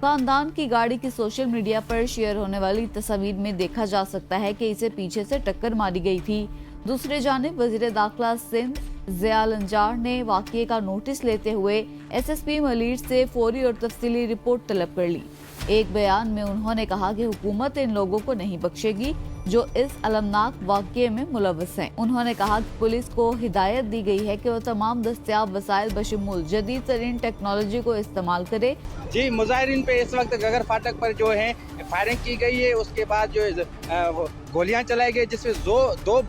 खानदान की गाड़ी की सोशल मीडिया पर शेयर होने वाली तस्वीर में देखा जा सकता है कि इसे पीछे से टक्कर मारी गई थी। दूसरी जानिब वज़ीर दाखिला सिंध ज़ियाल अंजार ने वाक़ये का नोटिस लेते हुए एसएसपी मलीर से फौरी और तफसीली रिपोर्ट तलब कर ली। एक बयान में उन्होंने कहा कि हुकूमत इन लोगों को नहीं बख्शेगी जो इस अलमनाक वाक़ये में मुलव्वस हैं। उन्होंने कहा कि पुलिस को हिदायत दी गई है कि वो तमाम दस्तयाब वसाइल बशमूल जदीद तरीन टेक्नोलॉजी को इस्तेमाल करे। जी, मुजाहिरीन पे इस वक्त गगर फाटक पर जो है फायरिंग की गई है। उसके बाद जो गोलियां चलाई गई जिसमें दो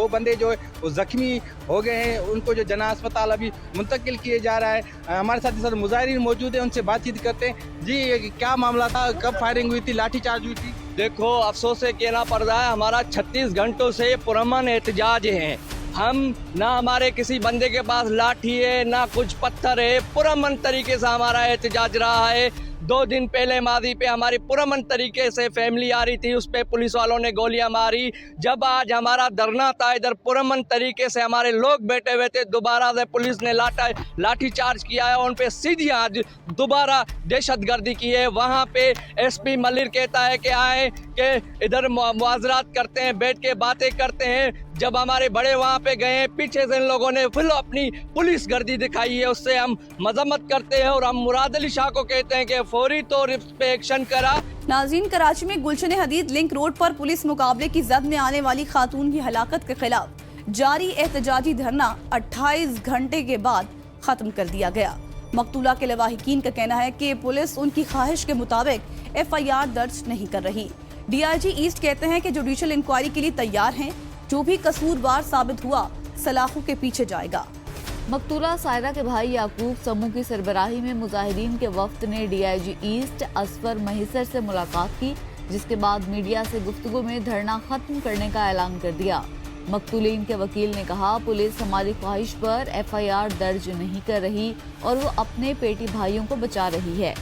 बंदे जो वो जख्मी हो गए हैं। उनको जो जना अस्पताल अभी मुंतकिल किए जा रहा है। हमारे साथ सर मुजाहिरीन मौजूद है, उनसे बातचीत करते हैं। जी, ये क्या मामला था, कब फायरिंग हुई थी, लाठीचार्ज हुई थी? देखो, अफसोस है कहना पड़ रहा है, हमारा 36 घंटों से पुरअमन एहतजाज है। हम ना हमारे किसी बंदे के पास लाठी है ना कुछ पत्थर है। पुरअमन तरीके से हमारा एहतजाज रहा है। 2 दिन पहले मादी पे हमारी पुरअमन तरीके से फैमिली आ रही थी, उस पे पुलिस वालों ने गोलियां मारी। जब आज हमारा धरना था, इधर पुरअमन तरीके से हमारे लोग बैठे हुए थे, दोबारा से पुलिस ने लाठी चार्ज किया है और उन पे सीधी आज दोबारा दहशतगर्दी की है। वहाँ पे एसपी मलिर कहता है कि आए कि इधर मुआवजरात करते हैं, बैठ के बातें करते हैं। जब हमारे बड़े वहाँ पे गए, पीछे से इन लोगों ने फिर अपनी पुलिस गर्दी दिखाई है, उससे हम मजम्मत करते हैं और हम मुराद अली शाह को कहते हैं कि फौरी तौर पे एक्शन करा। नाज़रीन, कराची में गुलशन हदीद लिंक रोड पर पुलिस मुकाबले की जद में आने वाली खातून की हलाकत के खिलाफ जारी एहतजाजी धरना 28 घंटे के बाद खत्म कर दिया गया। मकतूला के लवाहिकीन का कहना है कि पुलिस उनकी ख्वाहिश के मुताबिक एफआईआर दर्ज नहीं कर रही। डीआईजी ईस्ट कहते हैं कि जुडिशल इंक्वायरी के लिए तैयार हैं। जो भी कसूरवार साबित हुआ सलाखों के पीछे जाएगा। मकतूला सायरा के भाई याकूब समूह की सरबराही में मुजाहिरीन के वफ्द ने डीआईजी ईस्ट असफर महिसर से मुलाकात की, जिसके बाद मीडिया से गुफ्तगू में धरना खत्म करने का ऐलान कर दिया। मकतूलीन के वकील ने कहा, पुलिस हमारी ख्वाहिश पर एफआईआर दर्ज नहीं कर रही और वो अपने पेटी भाइयों को बचा रही है।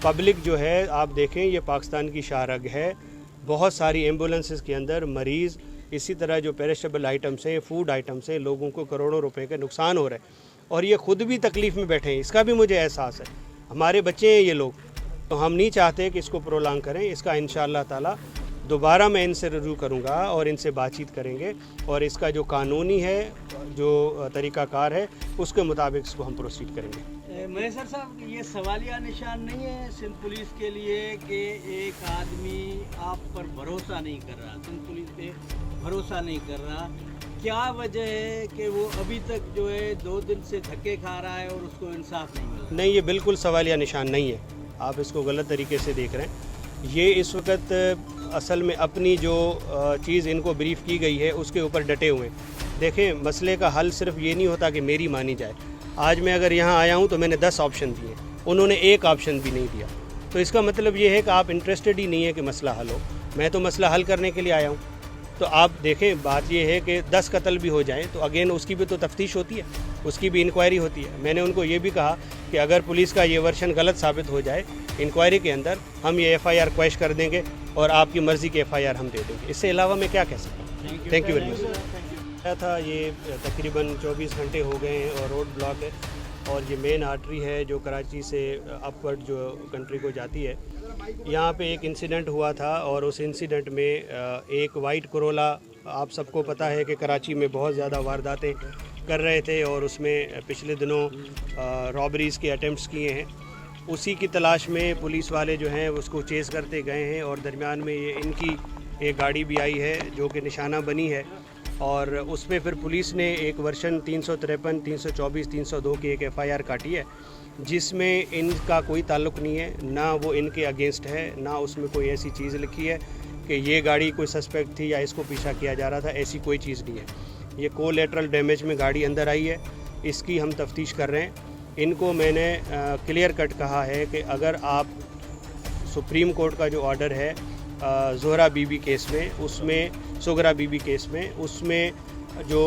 पब्लिक जो है, आप देखें, ये पाकिस्तान की शाहरग है। बहुत सारी एम्बुलेंसेस के अंदर मरीज़, इसी तरह जो पेरिशेबल आइटम्स हैं, फूड आइटम्स हैं, लोगों को करोड़ों रुपए के नुकसान हो रहे हैं और ये ख़ुद भी तकलीफ़ में बैठे हैं। इसका भी मुझे एहसास है। हमारे बच्चे हैं ये लोग, तो हम नहीं चाहते कि इसको प्रोलॉन्ग करें। इसका इंशाअल्लाह ताला दोबारा मैं इनसे रुजू करूँगा और इनसे बातचीत करेंगे और इसका जो कानूनी है, जो तरीक़ाकार है, उसके मुताबिक इसको हम प्रोसीड करेंगे। महेश्वर साहब, ये सवालिया निशान नहीं है सिंध पुलिस के लिए कि एक आदमी आप पर भरोसा नहीं कर रहा, सिंध पुलिस पे भरोसा नहीं कर रहा? क्या वजह है कि वो अभी तक जो है 2 दिन से धक्के खा रहा है और उसको इंसाफ नहीं मिल रहा? नहीं, ये बिल्कुल सवालिया निशान नहीं है। आप इसको गलत तरीके से देख रहे हैं। ये इस वक्त असल में अपनी जो चीज़ इनको ब्रीफ की गई है उसके ऊपर डटे हुए हैं। देखें, मसले का हल सिर्फ ये नहीं होता कि मेरी मानी जाए। आज मैं अगर यहाँ आया हूँ तो मैंने 10 ऑप्शन दिए, उन्होंने एक ऑप्शन भी नहीं दिया। तो इसका मतलब ये है कि आप इंटरेस्टेड ही नहीं है कि मसला हल हो। मैं तो मसला हल करने के लिए आया हूँ। तो आप देखें, बात ये है कि 10 कत्ल भी हो जाएं तो अगेन उसकी भी तो तफ्तीश होती है, उसकी भी इंक्वायरी होती है। मैंने उनको ये भी कहा कि अगर पुलिस का ये वर्शन गलत साबित हो जाए इंक्वायरी के अंदर, हम ये एफआईआर क्वैश कर देंगे और आपकी मर्ज़ी की एफआईआर हम दे देंगे। इससे अलावा मैं क्या कह सकता हूँ। Thank you very much. था ये तकरीबन 24 घंटे हो गए हैं और रोड ब्लॉक है और ये मेन आर्टरी है जो कराची से अपवर्ड जो कंट्री को जाती है। यहाँ पे एक इंसिडेंट हुआ था और उस इंसिडेंट में एक वाइट करोला, आप सबको पता है कि कराची में बहुत ज़्यादा वारदातें कर रहे थे और उसमें पिछले दिनों रॉबरीज़ के अटेम्प्ट्स किए हैं। उसी की तलाश में पुलिस वाले जो हैं उसको चेज़ करते गए हैं और दरमियान में ये इनकी एक गाड़ी भी आई है जो कि निशाना बनी है और उसमें फिर पुलिस ने एक वर्षन 353, 324, 302 की एक FIR काटी है, जिसमें इनका कोई ताल्लुक़ नहीं है, ना वो इनके अगेंस्ट है, ना उसमें कोई ऐसी चीज़ लिखी है कि ये गाड़ी कोई सस्पेक्ट थी या इसको पीछा किया जा रहा था, ऐसी कोई चीज़ नहीं है। ये कोलैटरल डैमेज में गाड़ी अंदर आई है, इसकी हम तफ्तीश कर रहे हैं। इनको मैंने क्लियर कट कहा है कि अगर आप सुप्रीम कोर्ट का जो ऑर्डर है ज़ोहरा बीबी केस में, उसमें सुगरा बीबी केस में, उसमें जो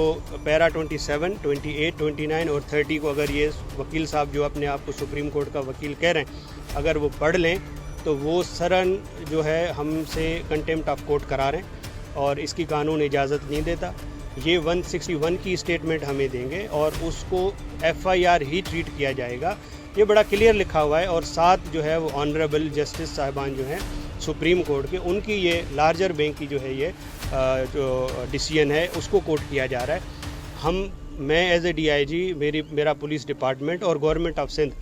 पैरा 27, 28, 29 और 30 को अगर ये वकील साहब जो अपने आप को सुप्रीम कोर्ट का वकील कह रहे हैं, अगर वो पढ़ लें तो वो सरन जो है हमसे कंटेम्प्ट ऑफ कोर्ट करा रहे हैं और इसकी कानून इजाज़त नहीं देता। ये 161 की स्टेटमेंट हमें देंगे और उसको FIR ही ट्रीट किया जाएगा। ये बड़ा क्लियर लिखा हुआ है और साथ जो है वो ऑनरेबल जस्टिस साहिबान जो हैं सुप्रीम कोर्ट के, उनकी ये लार्जर बैंक की जो है ये जो डिसीजन है उसको कोट किया जा रहा है। मैं एज ए DIG, मेरा पुलिस डिपार्टमेंट और गवर्नमेंट ऑफ सिंध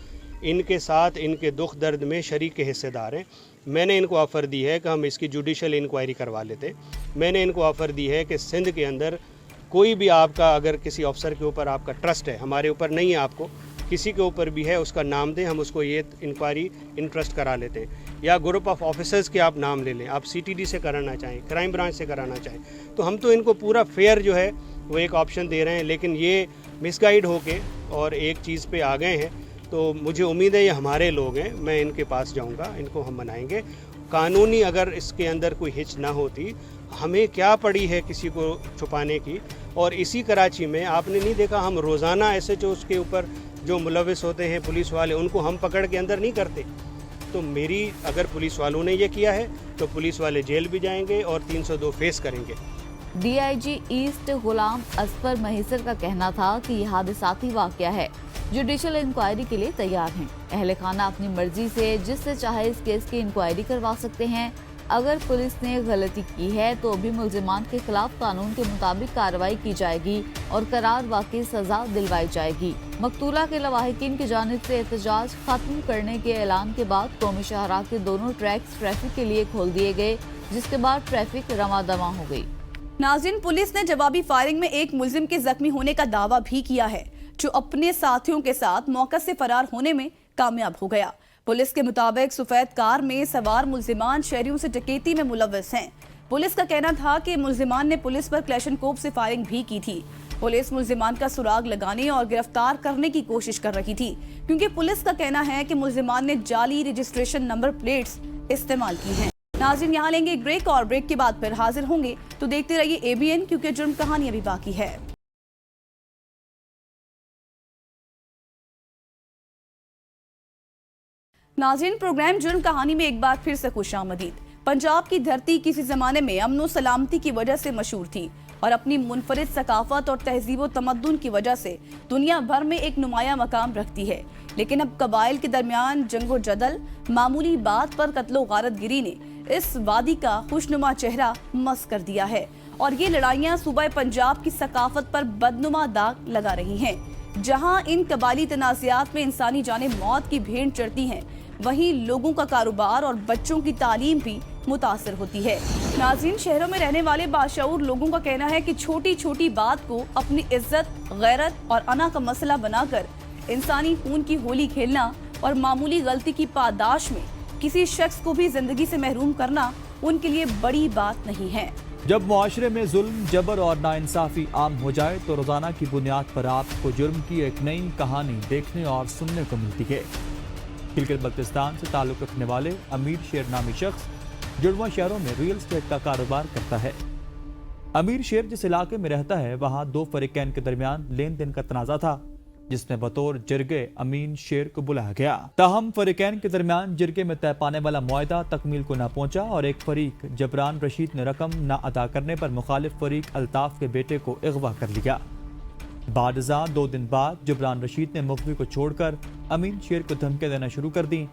इनके साथ इनके दुख दर्द में शरीक के हिस्सेदार हैं। मैंने इनको ऑफ़र दी है कि हम इसकी जुडिशल इंक्वायरी करवा लेते। मैंने इनको ऑफ़र दी है कि सिंध के अंदर कोई भी आपका अगर किसी अफसर के ऊपर आपका ट्रस्ट है, हमारे ऊपर नहीं है, आपको किसी के ऊपर भी है, उसका नाम दें, हम उसको ये इंक्वायरी इंटरेस्ट करा लेते हैं। या ग्रुप ऑफ ऑफिसर्स के आप नाम ले लें, आप CTD से कराना चाहें, क्राइम ब्रांच से कराना चाहें, तो हम तो इनको पूरा फेयर जो है वो एक ऑप्शन दे रहे हैं। लेकिन ये मिसगाइड होके और एक चीज़ पे आ गए हैं, तो मुझे उम्मीद है ये हमारे लोग हैं, मैं इनके पास जाऊंगा, इनको हम मनाएंगे। कानूनी अगर इसके अंदर कोई हिच ना होती, हमें क्या पड़ी है किसी को छुपाने की। और इसी कराची में आपने नहीं देखा, हम रोज़ाना SHOs के ऊपर जो मुलविस होते हैं पुलिस वाले, उनको हम पकड़ के अंदर नहीं करते। तो मेरी अगर पुलिस वालों ने ये किया है तो पुलिस वाले जेल भी जाएंगे और 302 फेस करेंगे। DIG ईस्ट गुलाम असफर महेसर का कहना था कि यह हादसाती वाकया है, जुडिशल इंक्वायरी के लिए तैयार हैं। अहले खाना अपनी मर्जी से जिससे चाहे इस केस की इंक्वायरी करवा सकते हैं। अगर पुलिस ने गलती की है तो भी मुल्जिमान के खिलाफ कानून के मुताबिक कार्रवाई की जाएगी और करार वाकई सजा दिलवाई जाएगी। मकतूला के लवाहिकीन की जानिब से एहतजाज खत्म करने के ऐलान के बाद कौमी शाहराह के दोनों ट्रैक्स ट्रैफिक के लिए खोल दिए गए, जिसके बाद ट्रैफिक रवादवा हो गई। नाज़रीन, पुलिस ने जवाबी फायरिंग में एक मुल्जिम के जख्मी होने का दावा भी किया है, जो अपने साथियों के साथ मौका से फरार होने में कामयाब हो गया। पुलिस के मुताबिक सफेद कार में सवार मुल्जिमान शहरियों से डकैती में मुलव्वस हैं। पुलिस का कहना था कि मुल्जिमान ने पुलिस पर क्लैशनकोफ से फायरिंग भी की थी। पुलिस मुल्जिमान का सुराग लगाने और गिरफ्तार करने की कोशिश कर रही थी, क्योंकि पुलिस का कहना है कि मुल्जिमान ने जाली रजिस्ट्रेशन नंबर प्लेट्स इस्तेमाल की हैं। नाज़रीन, यहाँ लेंगे एक ब्रेक और ब्रेक के बाद फिर हाजिर होंगे, तो देखते रहिए ABN, क्योंकि जुर्म कहानी अभी बाकी है। नाज़रीन, प्रोग्राम जुर्म कहानी में एक बार फिर से खुशामदीद। पंजाब की धरती किसी जमाने में अमन और सलामती की वजह से मशहूर थी और अपनी मुनफरिद सकाफत और तहजीब व तमद्दुन की वजह से दुनिया भर में एक नुमाया मकाम रखती है। लेकिन अब कबाइल के दरमियान जंगो जदल, मामूली बात पर कत्लो गारतगिरी ने इस वादी का खुशनुमा चेहरा मस कर दिया है और ये लड़ाइयाँ सूबा पंजाब की सकाफत पर बदनुमा दाग लगा रही हैं। जहाँ इन कबाइली तनाज़ात में इंसानी जाने मौत की भेंट चढ़ती हैं, वहीं लोगों का कारोबार और बच्चों की तालीम भी मुतासर होती है। नाज़रीन, शहरों में रहने वाले बाशऊर लोगों का कहना है कि छोटी छोटी बात को अपनी इज्जत, गैरत और अना का मसला बनाकर इंसानी खून की होली खेलना और मामूली गलती की पादाश में किसी शख्स को भी जिंदगी से महरूम करना उनके लिए बड़ी बात नहीं है। जब मुआशरे में जुल्म, जबर और नाइंसाफी आम हो जाए तो रोजाना की बुनियाद पर आपको जुर्म की एक नई कहानी देखने और सुनने को मिलती है। गिलगित बल्तिस्तान से ताल्लुक रखने वाले अमीर शेर नामी शख्स जुड़वा शहरों में रियल एस्टेट का कारोबार करता है। अमीर शेर जिस इलाके में रहता है, वहाँ दो फरीकैन के दरमियान लेन देन का तनाजा था, जिसमें बतौर जिरगे अमीन शेर को बुलाया गया। ताहम फरीकैन के दरमियान जिरगे में तय पाने वाला मुआहदा तकमील को न पहुंचा और एक फरीक जबरान रशीद ने रकम न अदा करने पर मुखालिफ फरीक अल्ताफ के बेटे को अगवा कर लिया। बादजा 2 दिन बाद जबरान रशीद ने मुखबी को छोड़कर अमीन शेर को धमकियां देना शुरू कर दी।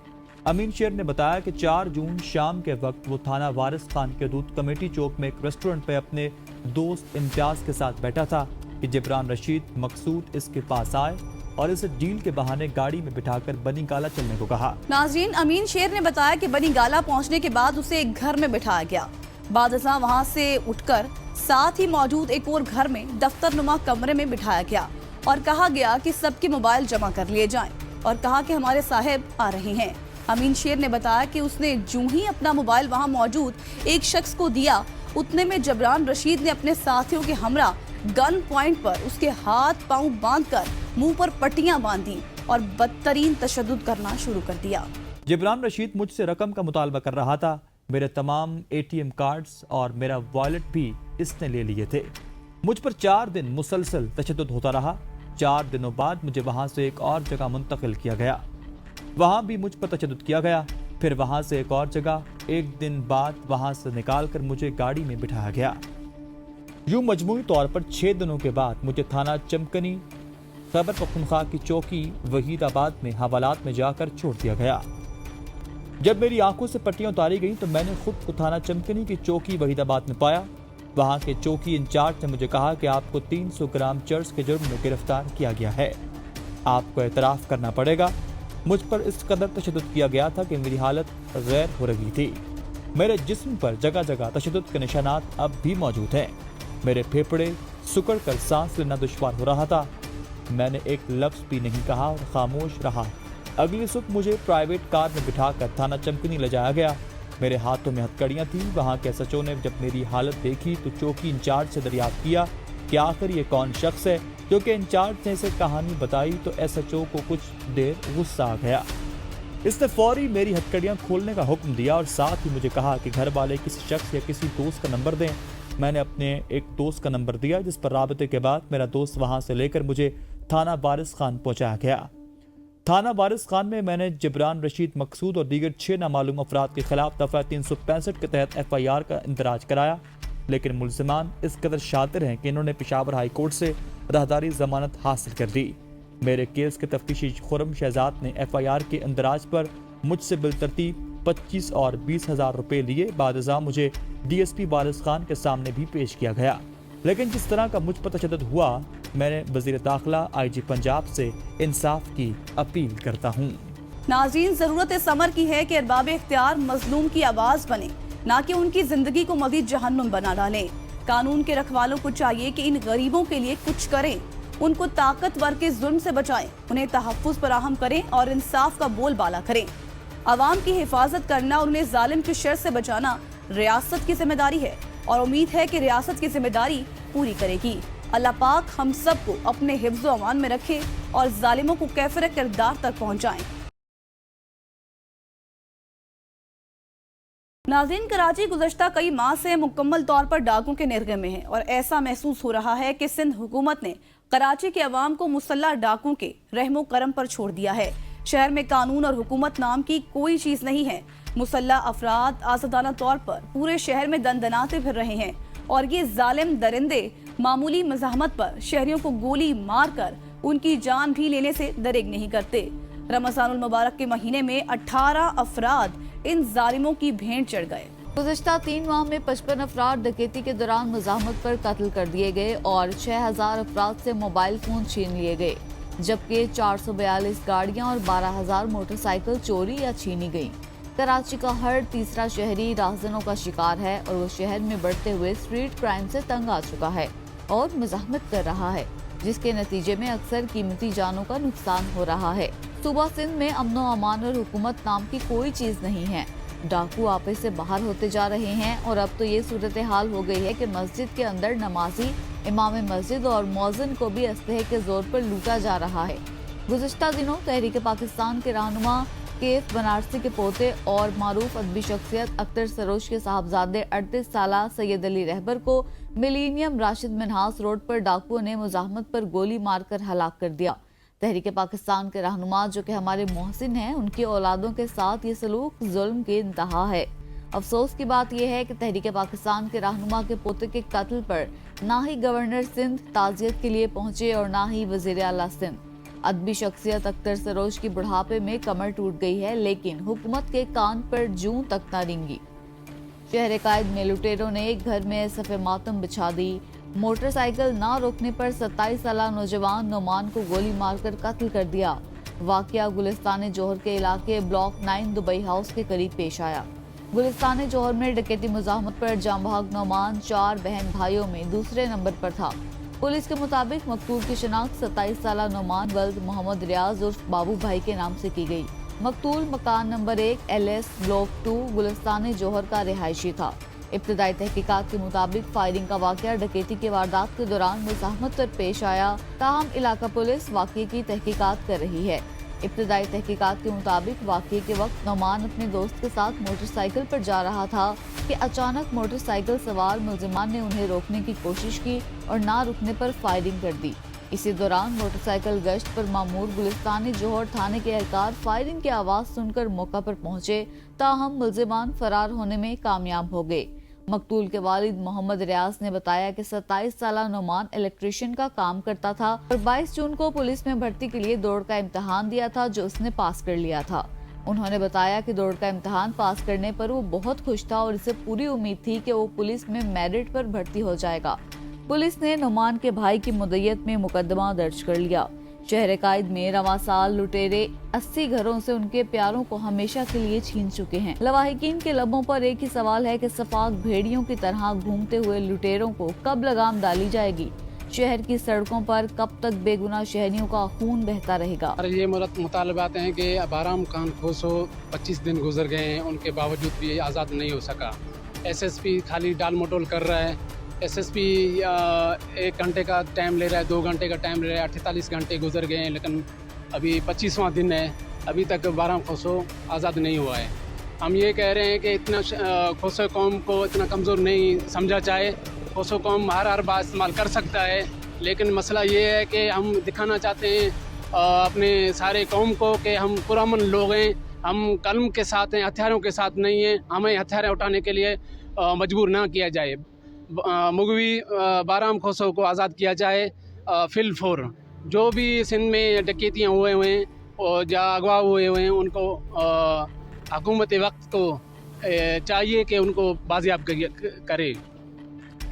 अमीन शेर ने बताया कि 4 जून शाम के वक्त वो थाना वारिस खान के दूध कमेटी चौक में एक रेस्टोरेंट पे अपने दोस्त इम्तियाज के साथ बैठा था कि जबरान रशीद मकसूद इसके पास आए और इसे डील के बहाने गाड़ी में बिठाकर बनी गाला चलने को कहा। नाज़रीन, अमीन शेर ने बताया कि बनी गाला पहुंचने के बाद उसे एक घर में बिठाया गया। बादशाह वहां से उठकर साथ ही मौजूद एक और घर में दफ्तर नुमा कमरे में बिठाया गया और कहा गया कि सबके मोबाइल जमा कर लिए जाएं और कहा कि हमारे साहब आ रहे हैं। अमीन शेर ने बताया कि उसने जूं ही अपना मोबाइल वहां मौजूद एक शख्स को दिया, उतने में जबरान रशीद ने अपने साथियों के हमरा गन पॉइंट पर उसके हाथ पांव बांधकर मुंह पर पट्टियां बांधी और बदतरीन तशद्दुद करना शुरू कर दिया। जबरान रशीद मुझसे रकम का मुतालबा कर रहा था। मेरे तमाम ATM कार्ड्स और मेरा वॉलेट भी इसने ले लिए थे। मुझ पर 4 दिन मुसलसल तशद्दुद होता रहा। 4 दिनों बाद मुझे वहां से एक और जगह मुंतकिल किया गया, वहां भी मुझ पर तशद्दुद किया गया। फिर वहां से एक और जगह, 1 दिन बाद वहां से निकालकर मुझे गाड़ी में बिठाया गया। यूं मजमूई तौर पर 6 दिनों के बाद मुझे थाना चमकनी खैबर पख्तूनख्वा की चौकी वहीदाबाद में हवालात में जाकर छोड़ दिया गया। जब मेरी आंखों से पट्टियां उतारी गईं तो मैंने खुद को थाना चमकनी की चौकी वहीदाबाद में पाया। वहां के चौकी इंचार्ज ने मुझे कहा कि आपको 300 ग्राम चर्स के जुर्म में गिरफ्तार किया गया है, आपको एतराफ़ करना पड़ेगा। मुझ पर इस कदर तशद्दुद किया गया था कि मेरी हालत गैर हो रही थी। मेरे जिस्म पर जगह जगह तशद्दुद के निशानात अब भी मौजूद हैं। मेरे फेफड़े सुकड़ कर सांस लेना दुश्वार हो रहा था। मैंने एक लफ्ज़ भी नहीं कहा और खामोश रहा। अगली सुबह मुझे प्राइवेट कार में बिठाकर थाना चमकनी ले जाया गया। मेरे हाथों में हथकड़ियाँ थीं। वहाँ के SHO ने जब मेरी हालत देखी तो चौकी इंचार्ज से दरियाफ्त किया कि आखिर ये कौन शख्स है। क्योंकि इंचार्ज ने इसे कहानी बताई तो SHO को कुछ देर गुस्सा आ गया। इसने फौरी मेरी हथकड़ियाँ खोलने का हुक्म दिया और साथ ही मुझे कहा कि घर वाले किसी शख्स या किसी दोस्त का नंबर दें। मैंने अपने एक दोस्त का नंबर दिया, जिस पर राबते के बाद मेरा दोस्त वहाँ से लेकर मुझे थाना वारिस खान पहुँचाया गया। थाना वारिस खान में मैंने जबरान रशीद मकसूद और दीगर 6 नामालूम अफराद के खिलाफ दफ़ा 365 के तहत FIR का इंदराज कराया, लेकिन मुल्ज़िमान इस कदर शातिर हैं कि इन्होंने पेशावर हाई कोर्ट से राहदारी जमानत हासिल कर दी। मेरे केस के तफ्तीशी खुरम शहजाद ने FIR के इंदराज पर मुझसे बिलतरतीब 25 और 20,000 रुपये लिए। बादशाह मुझे DSP वारिस खान के सामने भी पेश किया गया, लेकिन जिस तरह का मुझ पर तशद्दुद हुआ, मैंने वज़ीर दाखिला IG पंजाब से इंसाफ की अपील करता हूँ। नाज़रीन, ज़रूरत इस अमर की है कि अरबाब इख्तियार मजलूम की आवाज़ बने, ना कि उनकी ज़िंदगी को मज़ीद जहन्नुम बना डालें। कानून के रखवालों को चाहिए कि इन गरीबों के लिए कुछ करें, उनको ताकतवर के जुल्म से बचाएं, उन्हें तहफ़्फ़ुज़ फराहम करें और इंसाफ का बोलबाला करें। आवाम की हिफाजत करना और उन्हें जालिम की शर से बचाना रियासत की जिम्मेदारी है और उम्मीद है कि रियासत की जिम्मेदारी पूरी करेगी। अल्लाह पाक हम सबको अपने हिफ्ज़ व अमान में रखे और जालिमों को कैफिर किरदार तक पहुँचाएं। नाज़रीन, कराची गुज़श्ता कई माह से मुकम्मल तौर पर डाकुओं के निर्गे में है और ऐसा महसूस हो रहा है कि सिंध हुकूमत ने कराची के अवाम को मुसल्लह डाकुओं के रहमो करम पर छोड़ दिया है। शहर में कानून और हुकूमत नाम की कोई चीज़ नहीं है। मुसल्लह अफराद आज़ादाना तौर पर पूरे शहर में दंदनाते फिर रहे हैं और ये जालिम दरिंदे मामूली मज़ाहमत पर शहरियों को गोली मारकर उनकी जान भी लेने से दरेग नहीं करते। रमज़ानुल मुबारक के महीने में 18 अफराद इन जालिमों की भेंट चढ़ गए। गुज़श्ता 3 माह में 55 अफराद डकैती के दौरान मज़ाहमत पर कत्ल कर दिए गए और 6,000 अफराद से मोबाइल फोन छीन लिए गए, जबकि 442 गाड़ियां और 12,000 मोटरसाइकिल चोरी या छीनी गयी। कराची का हर तीसरा शहरी राहजनों का शिकार है और वो शहर में बढ़ते हुए स्ट्रीट क्राइम से तंग आ चुका है और मज़ाहमत कर रहा है, जिसके नतीजे में अक्सर कीमती जानों का नुकसान हो रहा है। सूबा सिंध में अमन व अमान और हुकूमत नाम की कोई चीज नहीं है। डाकू आपे से बाहर होते जा रहे हैं और अब तो ये सूरत हाल हो गई है कि मस्जिद के अंदर नमाजी, इमाम मस्जिद और मौज़िन को भी असलहे के जोर पर लूटा जा रहा है। गुज़श्ता दिनों तहरीक पाकिस्तान के रहनुमा केफ बनारसी के पोते और मारूफ अदबी शख्सियत अख्तर सरोज के साहबजादे 38 साला सैयद अली रहबर को मिलीनियम राशिद मिनहास रोड पर डाकुओं ने मुजाहमत पर गोली मारकर हलाक कर दिया। तहरीक पाकिस्तान के रहनुमा जो कि हमारे मोहसिन हैं, उनकी औलादों के साथ ये सलूक जुल्म की इंतहा है। अफसोस की बात यह है कि तहरीक पाकिस्तान के रहनुमा के पोते के कत्ल पर ना ही गवर्नर सिंध ताज़ियत के लिए पहुंचे और ना ही वज़ीर आला सिंध। अदबी शख्सियत अख्तर सरोज की बुढ़ापे में कमर टूट गई है, लेकिन हुकूमत के कान पर जूं तक न रेंगी। शहर कायद में लुटेरों ने एक घर में सफ़े मातम बिछा दी। मोटरसाइकिल ना रोकने पर 27 साला नौजवान नोमान को गोली मारकर कत्ल कर दिया। वाकया गुलिस्तान जोहर के इलाके ब्लॉक 9 दुबई हाउस के करीब पेश आया। गुलिस्तान जौहर में डकैती मुजाहमत पर जांबाग नौमान 4 बहन भाइयों में दूसरे नंबर पर था। पुलिस के मुताबिक मकतूल की शिनाख्त 27 साला नौमान वल्द मोहम्मद रियाज उर्फ बाबू भाई के नाम से की गई। मकतूल मकान नंबर 1 LS ब्लॉक 2 गुलिस्तान जौहर का रिहायशी था। इब्तदाई तहकीकात के मुताबिक फायरिंग का वाकया डकैती की वारदात के दौरान मुजाहमत पर पेश आया, ताहम इलाका पुलिस वाकये की तहकीकात कर रही है। इब्तदाई तहकीकात के मुताबिक वाकये के वक्त नौमान अपने दोस्त के साथ मोटरसाइकिल पर जा रहा था कि अचानक मोटरसाइकिल सवार मुलजिमान ने उन्हें रोकने की कोशिश की और ना रुकने पर फायरिंग कर दी। इसी दौरान मोटरसाइकिल गश्त पर मामूर गुलिस्तान जौहर थाने के एहलकार फायरिंग की आवाज सुनकर मौका पर पहुंचे, ताहम मुलजिमान फरार होने में कामयाब हो गए। मकतूल के वालिद मोहम्मद रियाज ने बताया कि 27 साला नौमान इलेक्ट्रिशियन का काम करता था और 22 जून को पुलिस में भर्ती के लिए दौड़ का इम्तिहान दिया था, जो उसने पास कर लिया था। उन्होंने बताया कि दौड़ का इम्तिहान पास करने पर वो बहुत खुश था और इसे पूरी उम्मीद थी कि वो पुलिस में मेरिट पर भर्ती हो जाएगा। पुलिस ने नौमान के भाई की मुद्दत में मुकदमा दर्ज कर लिया। शहर कायद में रवां साल लुटेरे 80 घरों से उनके प्यारों को हमेशा के लिए छीन चुके हैं। लवाहिकीन के लबों पर एक ही सवाल है कि सफाक भेड़ियों की तरह घूमते हुए लुटेरों को कब लगाम डाली जाएगी। शहर की सड़कों पर कब तक बेगुनाह शहरियों का खून बहता रहेगा। ये मुतालबात हैं कि बाराम खान खोसो 25 दिन गुजर गए हैं, उनके बावजूद भी आज़ाद नहीं हो सका। SSP खाली डाल मटोल कर रहा है। SSP 1 घंटे का टाइम ले रहा है, 2 घंटे का टाइम ले रहा है, 48 घंटे गुजर गए हैं, लेकिन अभी 25वां दिन है, अभी तक बाराम खोसो आज़ाद नहीं हुआ है। हम ये कह रहे हैं कि इतना खोसो कौम को इतना कमज़ोर नहीं समझा जाए। खोसो कौम हर बात इस्तेमाल कर सकता है, लेकिन मसला ये है कि हम दिखाना चाहते हैं अपने सारे कौम को कि हम पुरअमन लोग हैं, हम कलम के साथ हैं, हथियारों के साथ नहीं हैं। हमें हथियार उठाने के लिए मजबूर ना किया जाए। मुगवी बाराम खोसो को आज़ाद किया जाए। फिल फोर जो भी सिंध में डकैतियाँ हुए हैं और या अगवा हुए हैं, उनको हुकूमत वक्त को चाहिए कि उनको बाजियाब करे।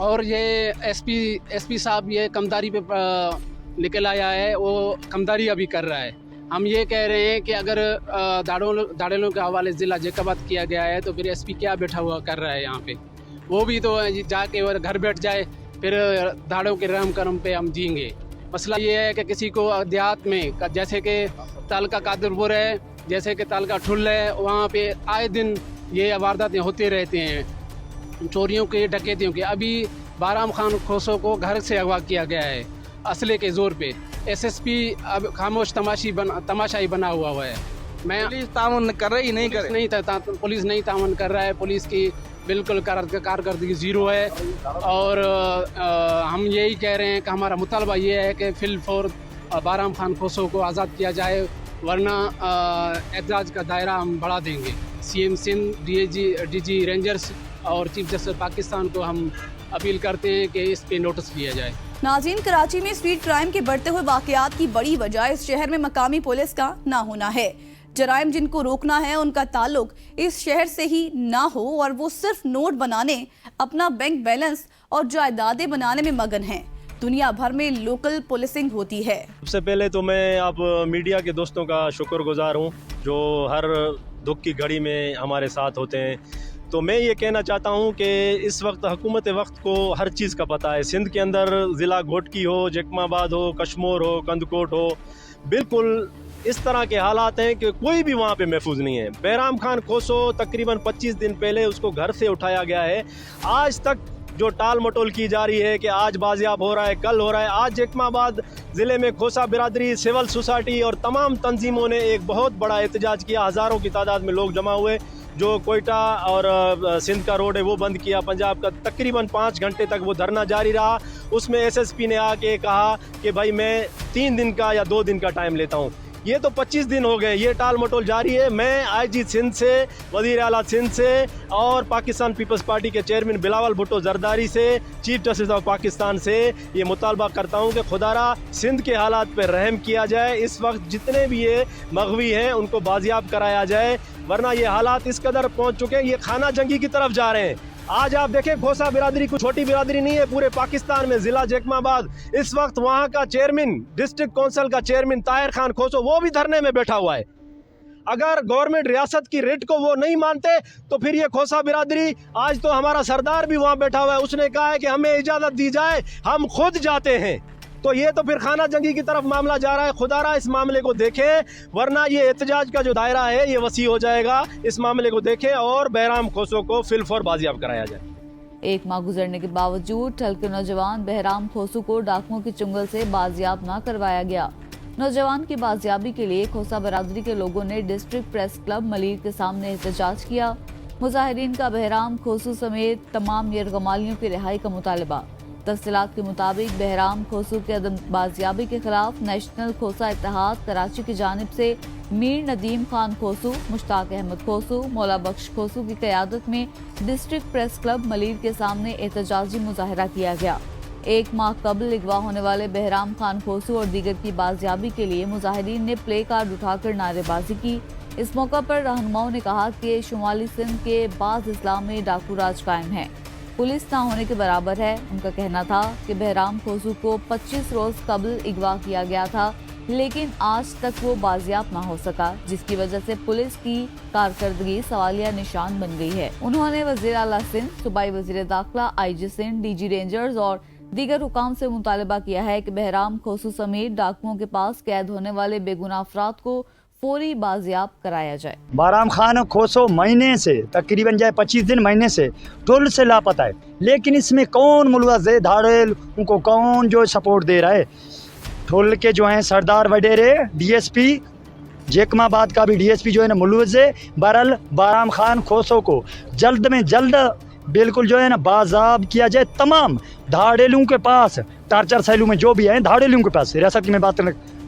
और ये SP साहब ये कमदारी पे निकल आया है, वो कमदारी अभी कर रहा है। हम ये कह रहे हैं कि अगर दाड़ेलों के हवाले ज़िला जैकाबाद किया गया है तो फिर SP क्या बैठा हुआ कर रहा है यहाँ पे? वो भी तो जाके वो घर बैठ जाए, फिर दाड़ों के रहम करम पे हम जिएंगे। मसला ये है कि किसी को देहात में जैसे कि तालका कादरपुर है, जैसे कि तालका ठुल है, वहाँ पे आए दिन ये वारदातें होते रहते हैं, चोरियों के डकैतियों के। अभी बाराम खान खोसो को घर से अगवा किया गया है असले के जोर पे। SSP अब खामोश तमाशाई बना हुआ है। मैं पुलिस तावन कर रही नहीं कर नहीं था, पुलिस नहीं तावन कर रहा है। पुलिस की बिल्कुल कारकर्दगी ज़ीरो है। और हम यही कह रहे हैं कि हमारा मुतालबा ये है कि फिल फौर बाराम खान खोसो को आज़ाद किया जाए, वरना एहतजाज का दायरा हम बढ़ा देंगे। CM सिंध, DG रेंजर्स और चीफ जस्टिस पाकिस्तान को हम अपील करते हैं कि इस पे नोटिस लिया जाए। नाज़रीन, कराची में स्ट्रीट क्राइम के बढ़ते हुए वाकयात की बड़ी वजह इस शहर में मकामी पुलिस का ना होना है। जराइम जिनको रोकना है उनका ताल्लुक इस शहर से ही ना हो और वो सिर्फ नोट बनाने, अपना बैंक बैलेंस और जायदादें बनाने में मगन हैं। दुनिया भर में लोकल पुलिसिंग होती है। सबसे पहले तो मैं आप मीडिया के दोस्तों का शुक्रगुजार हूँ जो हर दुख की घड़ी में हमारे साथ होते हैं। तो मैं ये कहना चाहता हूँ कि इस वक्त हुकूमत वक्त को हर चीज़ का पता है। सिंध के अंदर ज़िला घोटकी हो, जैकमाबाद हो, कश्मोर हो, कंदकोट हो, बिल्कुल इस तरह के हालात हैं कि कोई भी वहाँ पे महफूज नहीं है। बैराम खान खोसो तकरीबन 25 दिन पहले उसको घर से उठाया गया है। आज तक जो टाल मटोल की जा रही है कि आज बाजियाब हो रहा है, कल हो रहा है। आज जैकमाबाद ज़िले में खोसा बिरादरी, सिविल सोसाइटी और तमाम तंजीमों ने एक बहुत बड़ा एहतजाज किया। हज़ारों की तादाद में लोग जमा हुए। जो कोयटा और सिंध का रोड है वो बंद किया। पंजाब का तकरीबन 5 घंटे तक वो धरना जारी रहा। उसमें SSP ने आके कहा कि भाई मैं 3 दिन का या 2 दिन का टाइम लेता हूँ। ये तो 25 दिन हो गए, ये टाल मटोल जारी है। मैं IG सिंध से, वज़ीर आला सिंध से और पाकिस्तान पीपल्स पार्टी के चेयरमैन बिलावल भुट्टो जरदारी से, चीफ जस्टिस ऑफ पाकिस्तान से ये मुतालबा करता हूँ कि खुदारा सिंध के हालात पर रहम किया जाए। इस वक्त जितने भी ये मगवी हैं उनको बाजियाब कराया जाए, वरना ये हालात इस कदर पहुँच चुके हैं, ये खाना जंगी की तरफ जा रहे हैं। आज आप देखें खोसा बिरादरी कोई छोटी बिरादरी नहीं है। पूरे पाकिस्तान में ज़िला जैकमाबाद इस वक्त वहाँ का चेयरमैन, डिस्ट्रिक्ट काउंसिल का चेयरमैन ताहिर खान खोसो, वो भी धरने में बैठा हुआ है। अगर गवर्नमेंट रियासत की रिट को वो नहीं मानते तो फिर ये खोसा बिरादरी, आज तो हमारा सरदार भी वहाँ बैठा हुआ है, उसने कहा है कि हमें इजाज़त दी जाए, हम खुद जाते हैं। तो ये तो फिर खाना जंगी की तरफ मामला जा रहा है। खुदारा इस मामले को देखें, वरना ये एहतजाज का जो दायरा है ये वसी हो जाएगा। इस मामले को देखें और बहराम खोसो को फिलफौर बाजियाब कराया जाए। एक माह गुजरने के बावजूद ठल के नौजवान बहराम खोसू को डाकुओं की चुंगल से बाजियाब न करवाया गया। नौजवान की बाजियाबी के लिए खोसा बरादरी के लोगों ने डिस्ट्रिक्ट प्रेस क्लब मलीर के सामने एहतजाज किया। मुजाहिरीन का बहराम खोसू समेत तमाम यरगमालियों की रिहाई का मुतालबा। तफसीलात के मुताबिक बहराम खोसू के अदम बाजियाबी के खिलाफ नेशनल खोसा इत्तेहाद कराची की जानिब से मीर नदीम खान खोसू, मुश्ताक अहमद खोसू, मौला बख्श खोसू की क़यादत में डिस्ट्रिक्ट प्रेस क्लब मलीर के सामने एहतजाजी मुजाहरा किया गया। एक माह कबल अगवा होने वाले बहराम खान खोसू और दीगर की बाजियाबी के लिए मुजाहिरीन ने प्ले कार्ड उठाकर नारेबाजी की। इस मौका पर रहनुमाओं ने कहा कि शुमाली सिंध के बाज़ अजला में डाकू राज कायम है, पुलिस ना होने के बराबर है। उनका कहना था कि बहराम खोसू को 25 रोज कबल अगवा किया गया था, लेकिन आज तक वो बाजियाब ना हो सका, जिसकी वजह से पुलिस की कारकर्दगी सवालिया निशान बन गई है। उन्होंने वज़ीर आला सिंध, सूबाई वज़ीर दाखिला, IG सिंध, DG रेंजर्स और दीगर हुकाम से मुतालबा किया है कि बहराम खोसू समेत डाकुओं के पास कैद होने वाले बेगुनाह अफराद को फौरी बाजियाब कराया जाए। बहराम खान खोसो महीने से तकरीबन 25 दिन महीने से टोल से लापता है, लेकिन इसमें कौन मुलवज़ है, धाड़ेल उनको कौन जो सपोर्ट दे रहा है। टोल के जो हैं सरदार वडेरे, DSP जेकमाबाद का भी DSP जो है ना मुलवज़ है। बहरहाल बहराम खान खोसो को जल्द में जल्द बिल्कुल जो है ना बाज़ाब किया जाए। तमाम धाड़ेलों के पास टार्चर सैलू में जो भी हैं, धाड़ेलों के पास रियासत की मैं बात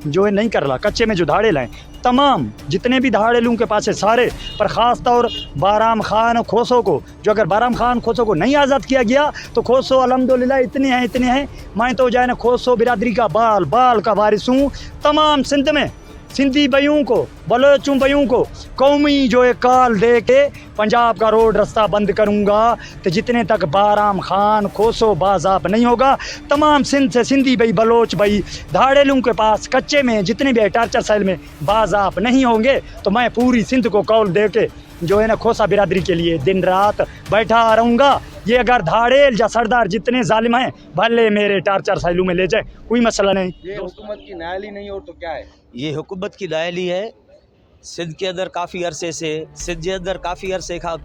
जो है नहीं कर रहा, कच्चे में जो धाड़ेल हैं तमाम जितने भी धाड़ेलों के पास है सारे, पर ख़ास तौर बहराम खान खोसो को, जो अगर बहराम खान खोसो को नहीं आज़ाद किया गया तो खोसो अल्हम्दुलिल्लाह इतने हैं। मैं तो जो है ना खोसो बिरादरी का बाल का वारिस हूँ। तमाम सिंध में सिंधी भाइयों को, बलोचों भाइयों को कौमी जो है काल दे के पंजाब का रोड रास्ता बंद करूंगा, तो जितने तक बहराम खान खोसो बाज़ाब नहीं होगा, तमाम सिंध से सिंधी भाई, बलोच भाई धाड़ेलों के पास कच्चे में जितने भी टार्चर सेल में बाज़ाब नहीं होंगे, तो मैं पूरी सिंध को कौल दे के जो है ना खोसा बिरादरी के लिए दिन रात बैठा रहूँगा। ये अगर धाड़ेल या सरदार जितने जालिम हैं भले मेरे टार्चर सैलू में ले जाए, कोई मसला नहीं। ये हुकूमत की नायली नहीं और तो क्या है? ये हुकूमत की नायली है। सिंध के अंदर काफ़ी अरसे से खां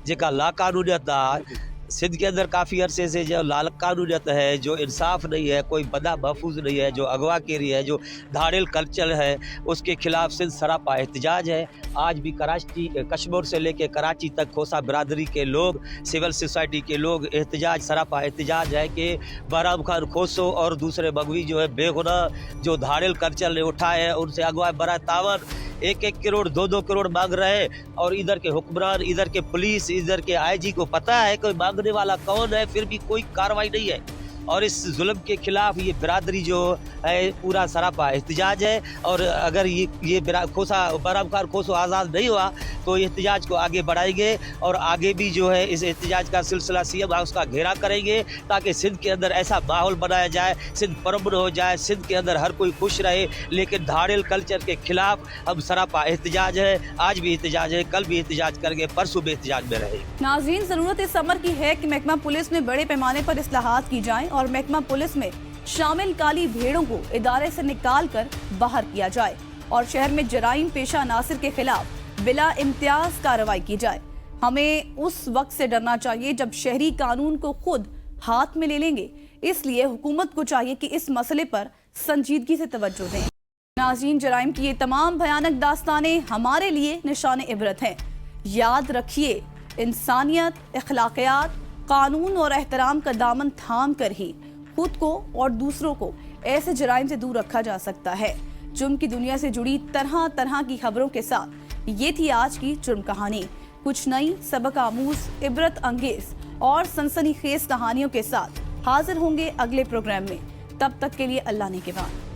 जेका लाकानूनियत आहे, सिंध के अंदर काफ़ी अरसे से जो लाकानूनियत है, जो इंसाफ नहीं है, कोई बदा महफूज नहीं है, जो अगवाकारी है, जो धाड़ेल कल्चर है, उसके खिलाफ सिंध सरापा एहतजाज है। आज भी कराची, कश्मीर से लेकर कराची तक खोसा बिरादरी के लोग, सिविल सोसाइटी के लोग एहतजाज सरापा एहतजाज है कि बहराम खान खोसो और दूसरे मगवी जो है बेगुनाह जो धाड़ेल कल्चर ने उठाए हैं, उनसे अगवा बरा तावन 1-1 करोड़ 2-2 करोड़ मांग रहे हैं। और इधर के हुक्मरान, इधर के पुलिस, इधर के IG को पता है कोई मांगने वाला कौन है, फिर भी कोई कार्रवाई नहीं है। और इस जुल्म के खिलाफ ये बिरादरी जो है पूरा सरापा एहतजाज है। और अगर ये बहराम खान खोसो आज़ाद नहीं हुआ तो एहतजाज को आगे बढ़ाएंगे और आगे भी जो है इस एहतजाज का सिलसिला CM हाउस का घेरा करेंगे, ताकि सिंध के अंदर ऐसा माहौल बनाया जाए, सिंध परमन हो जाए, सिंध के अंदर हर कोई खुश रहे। लेकिन धाड़ेल कल्चर के खिलाफ हम सरापा एहतजाज है, आज भी एहतजाज है, कल भी एहतजाज करेंगे, परसों भी एहतजाज में रहे। नाज़रीन, ज़रूरत इस अमर की है कि महकमा पुलिस में बड़े पैमाने पर इस्लाहात की जाएं और महकमा पुलिस में शामिल काली भेड़ों को इदारे से निकाल कर बाहर किया जाए और शहर में जराइम पेशा अनासिर के खिलाफ बिला इम्तियाज कार्रवाई की जाए। हमें उस वक्त से डरना चाहिए जब शहरी कानून को खुद हाथ में ले लेंगे। इसलिए हुकूमत को चाहिए कि इस मसले पर संजीदगी से तवज्जो दें। नाज़रीन, जराइम की ये तमाम भयानक दास्तानें हमारे लिए निशान इबरत हैं। याद रखिए, इंसानियत, अखलाकियात, कानून और एहतराम का दामन थाम कर ही खुद को और दूसरों को ऐसे जराइम से दूर रखा जा सकता है। जुर्म की दुनिया से जुड़ी तरह तरह की खबरों के साथ ये थी आज की जुर्म कहानी। कुछ नई, सबक आमूज, इबरत अंगेज और सनसनीखेज कहानियों के साथ हाजिर होंगे अगले प्रोग्राम में। तब तक के लिए अल्लाह ने के बाद।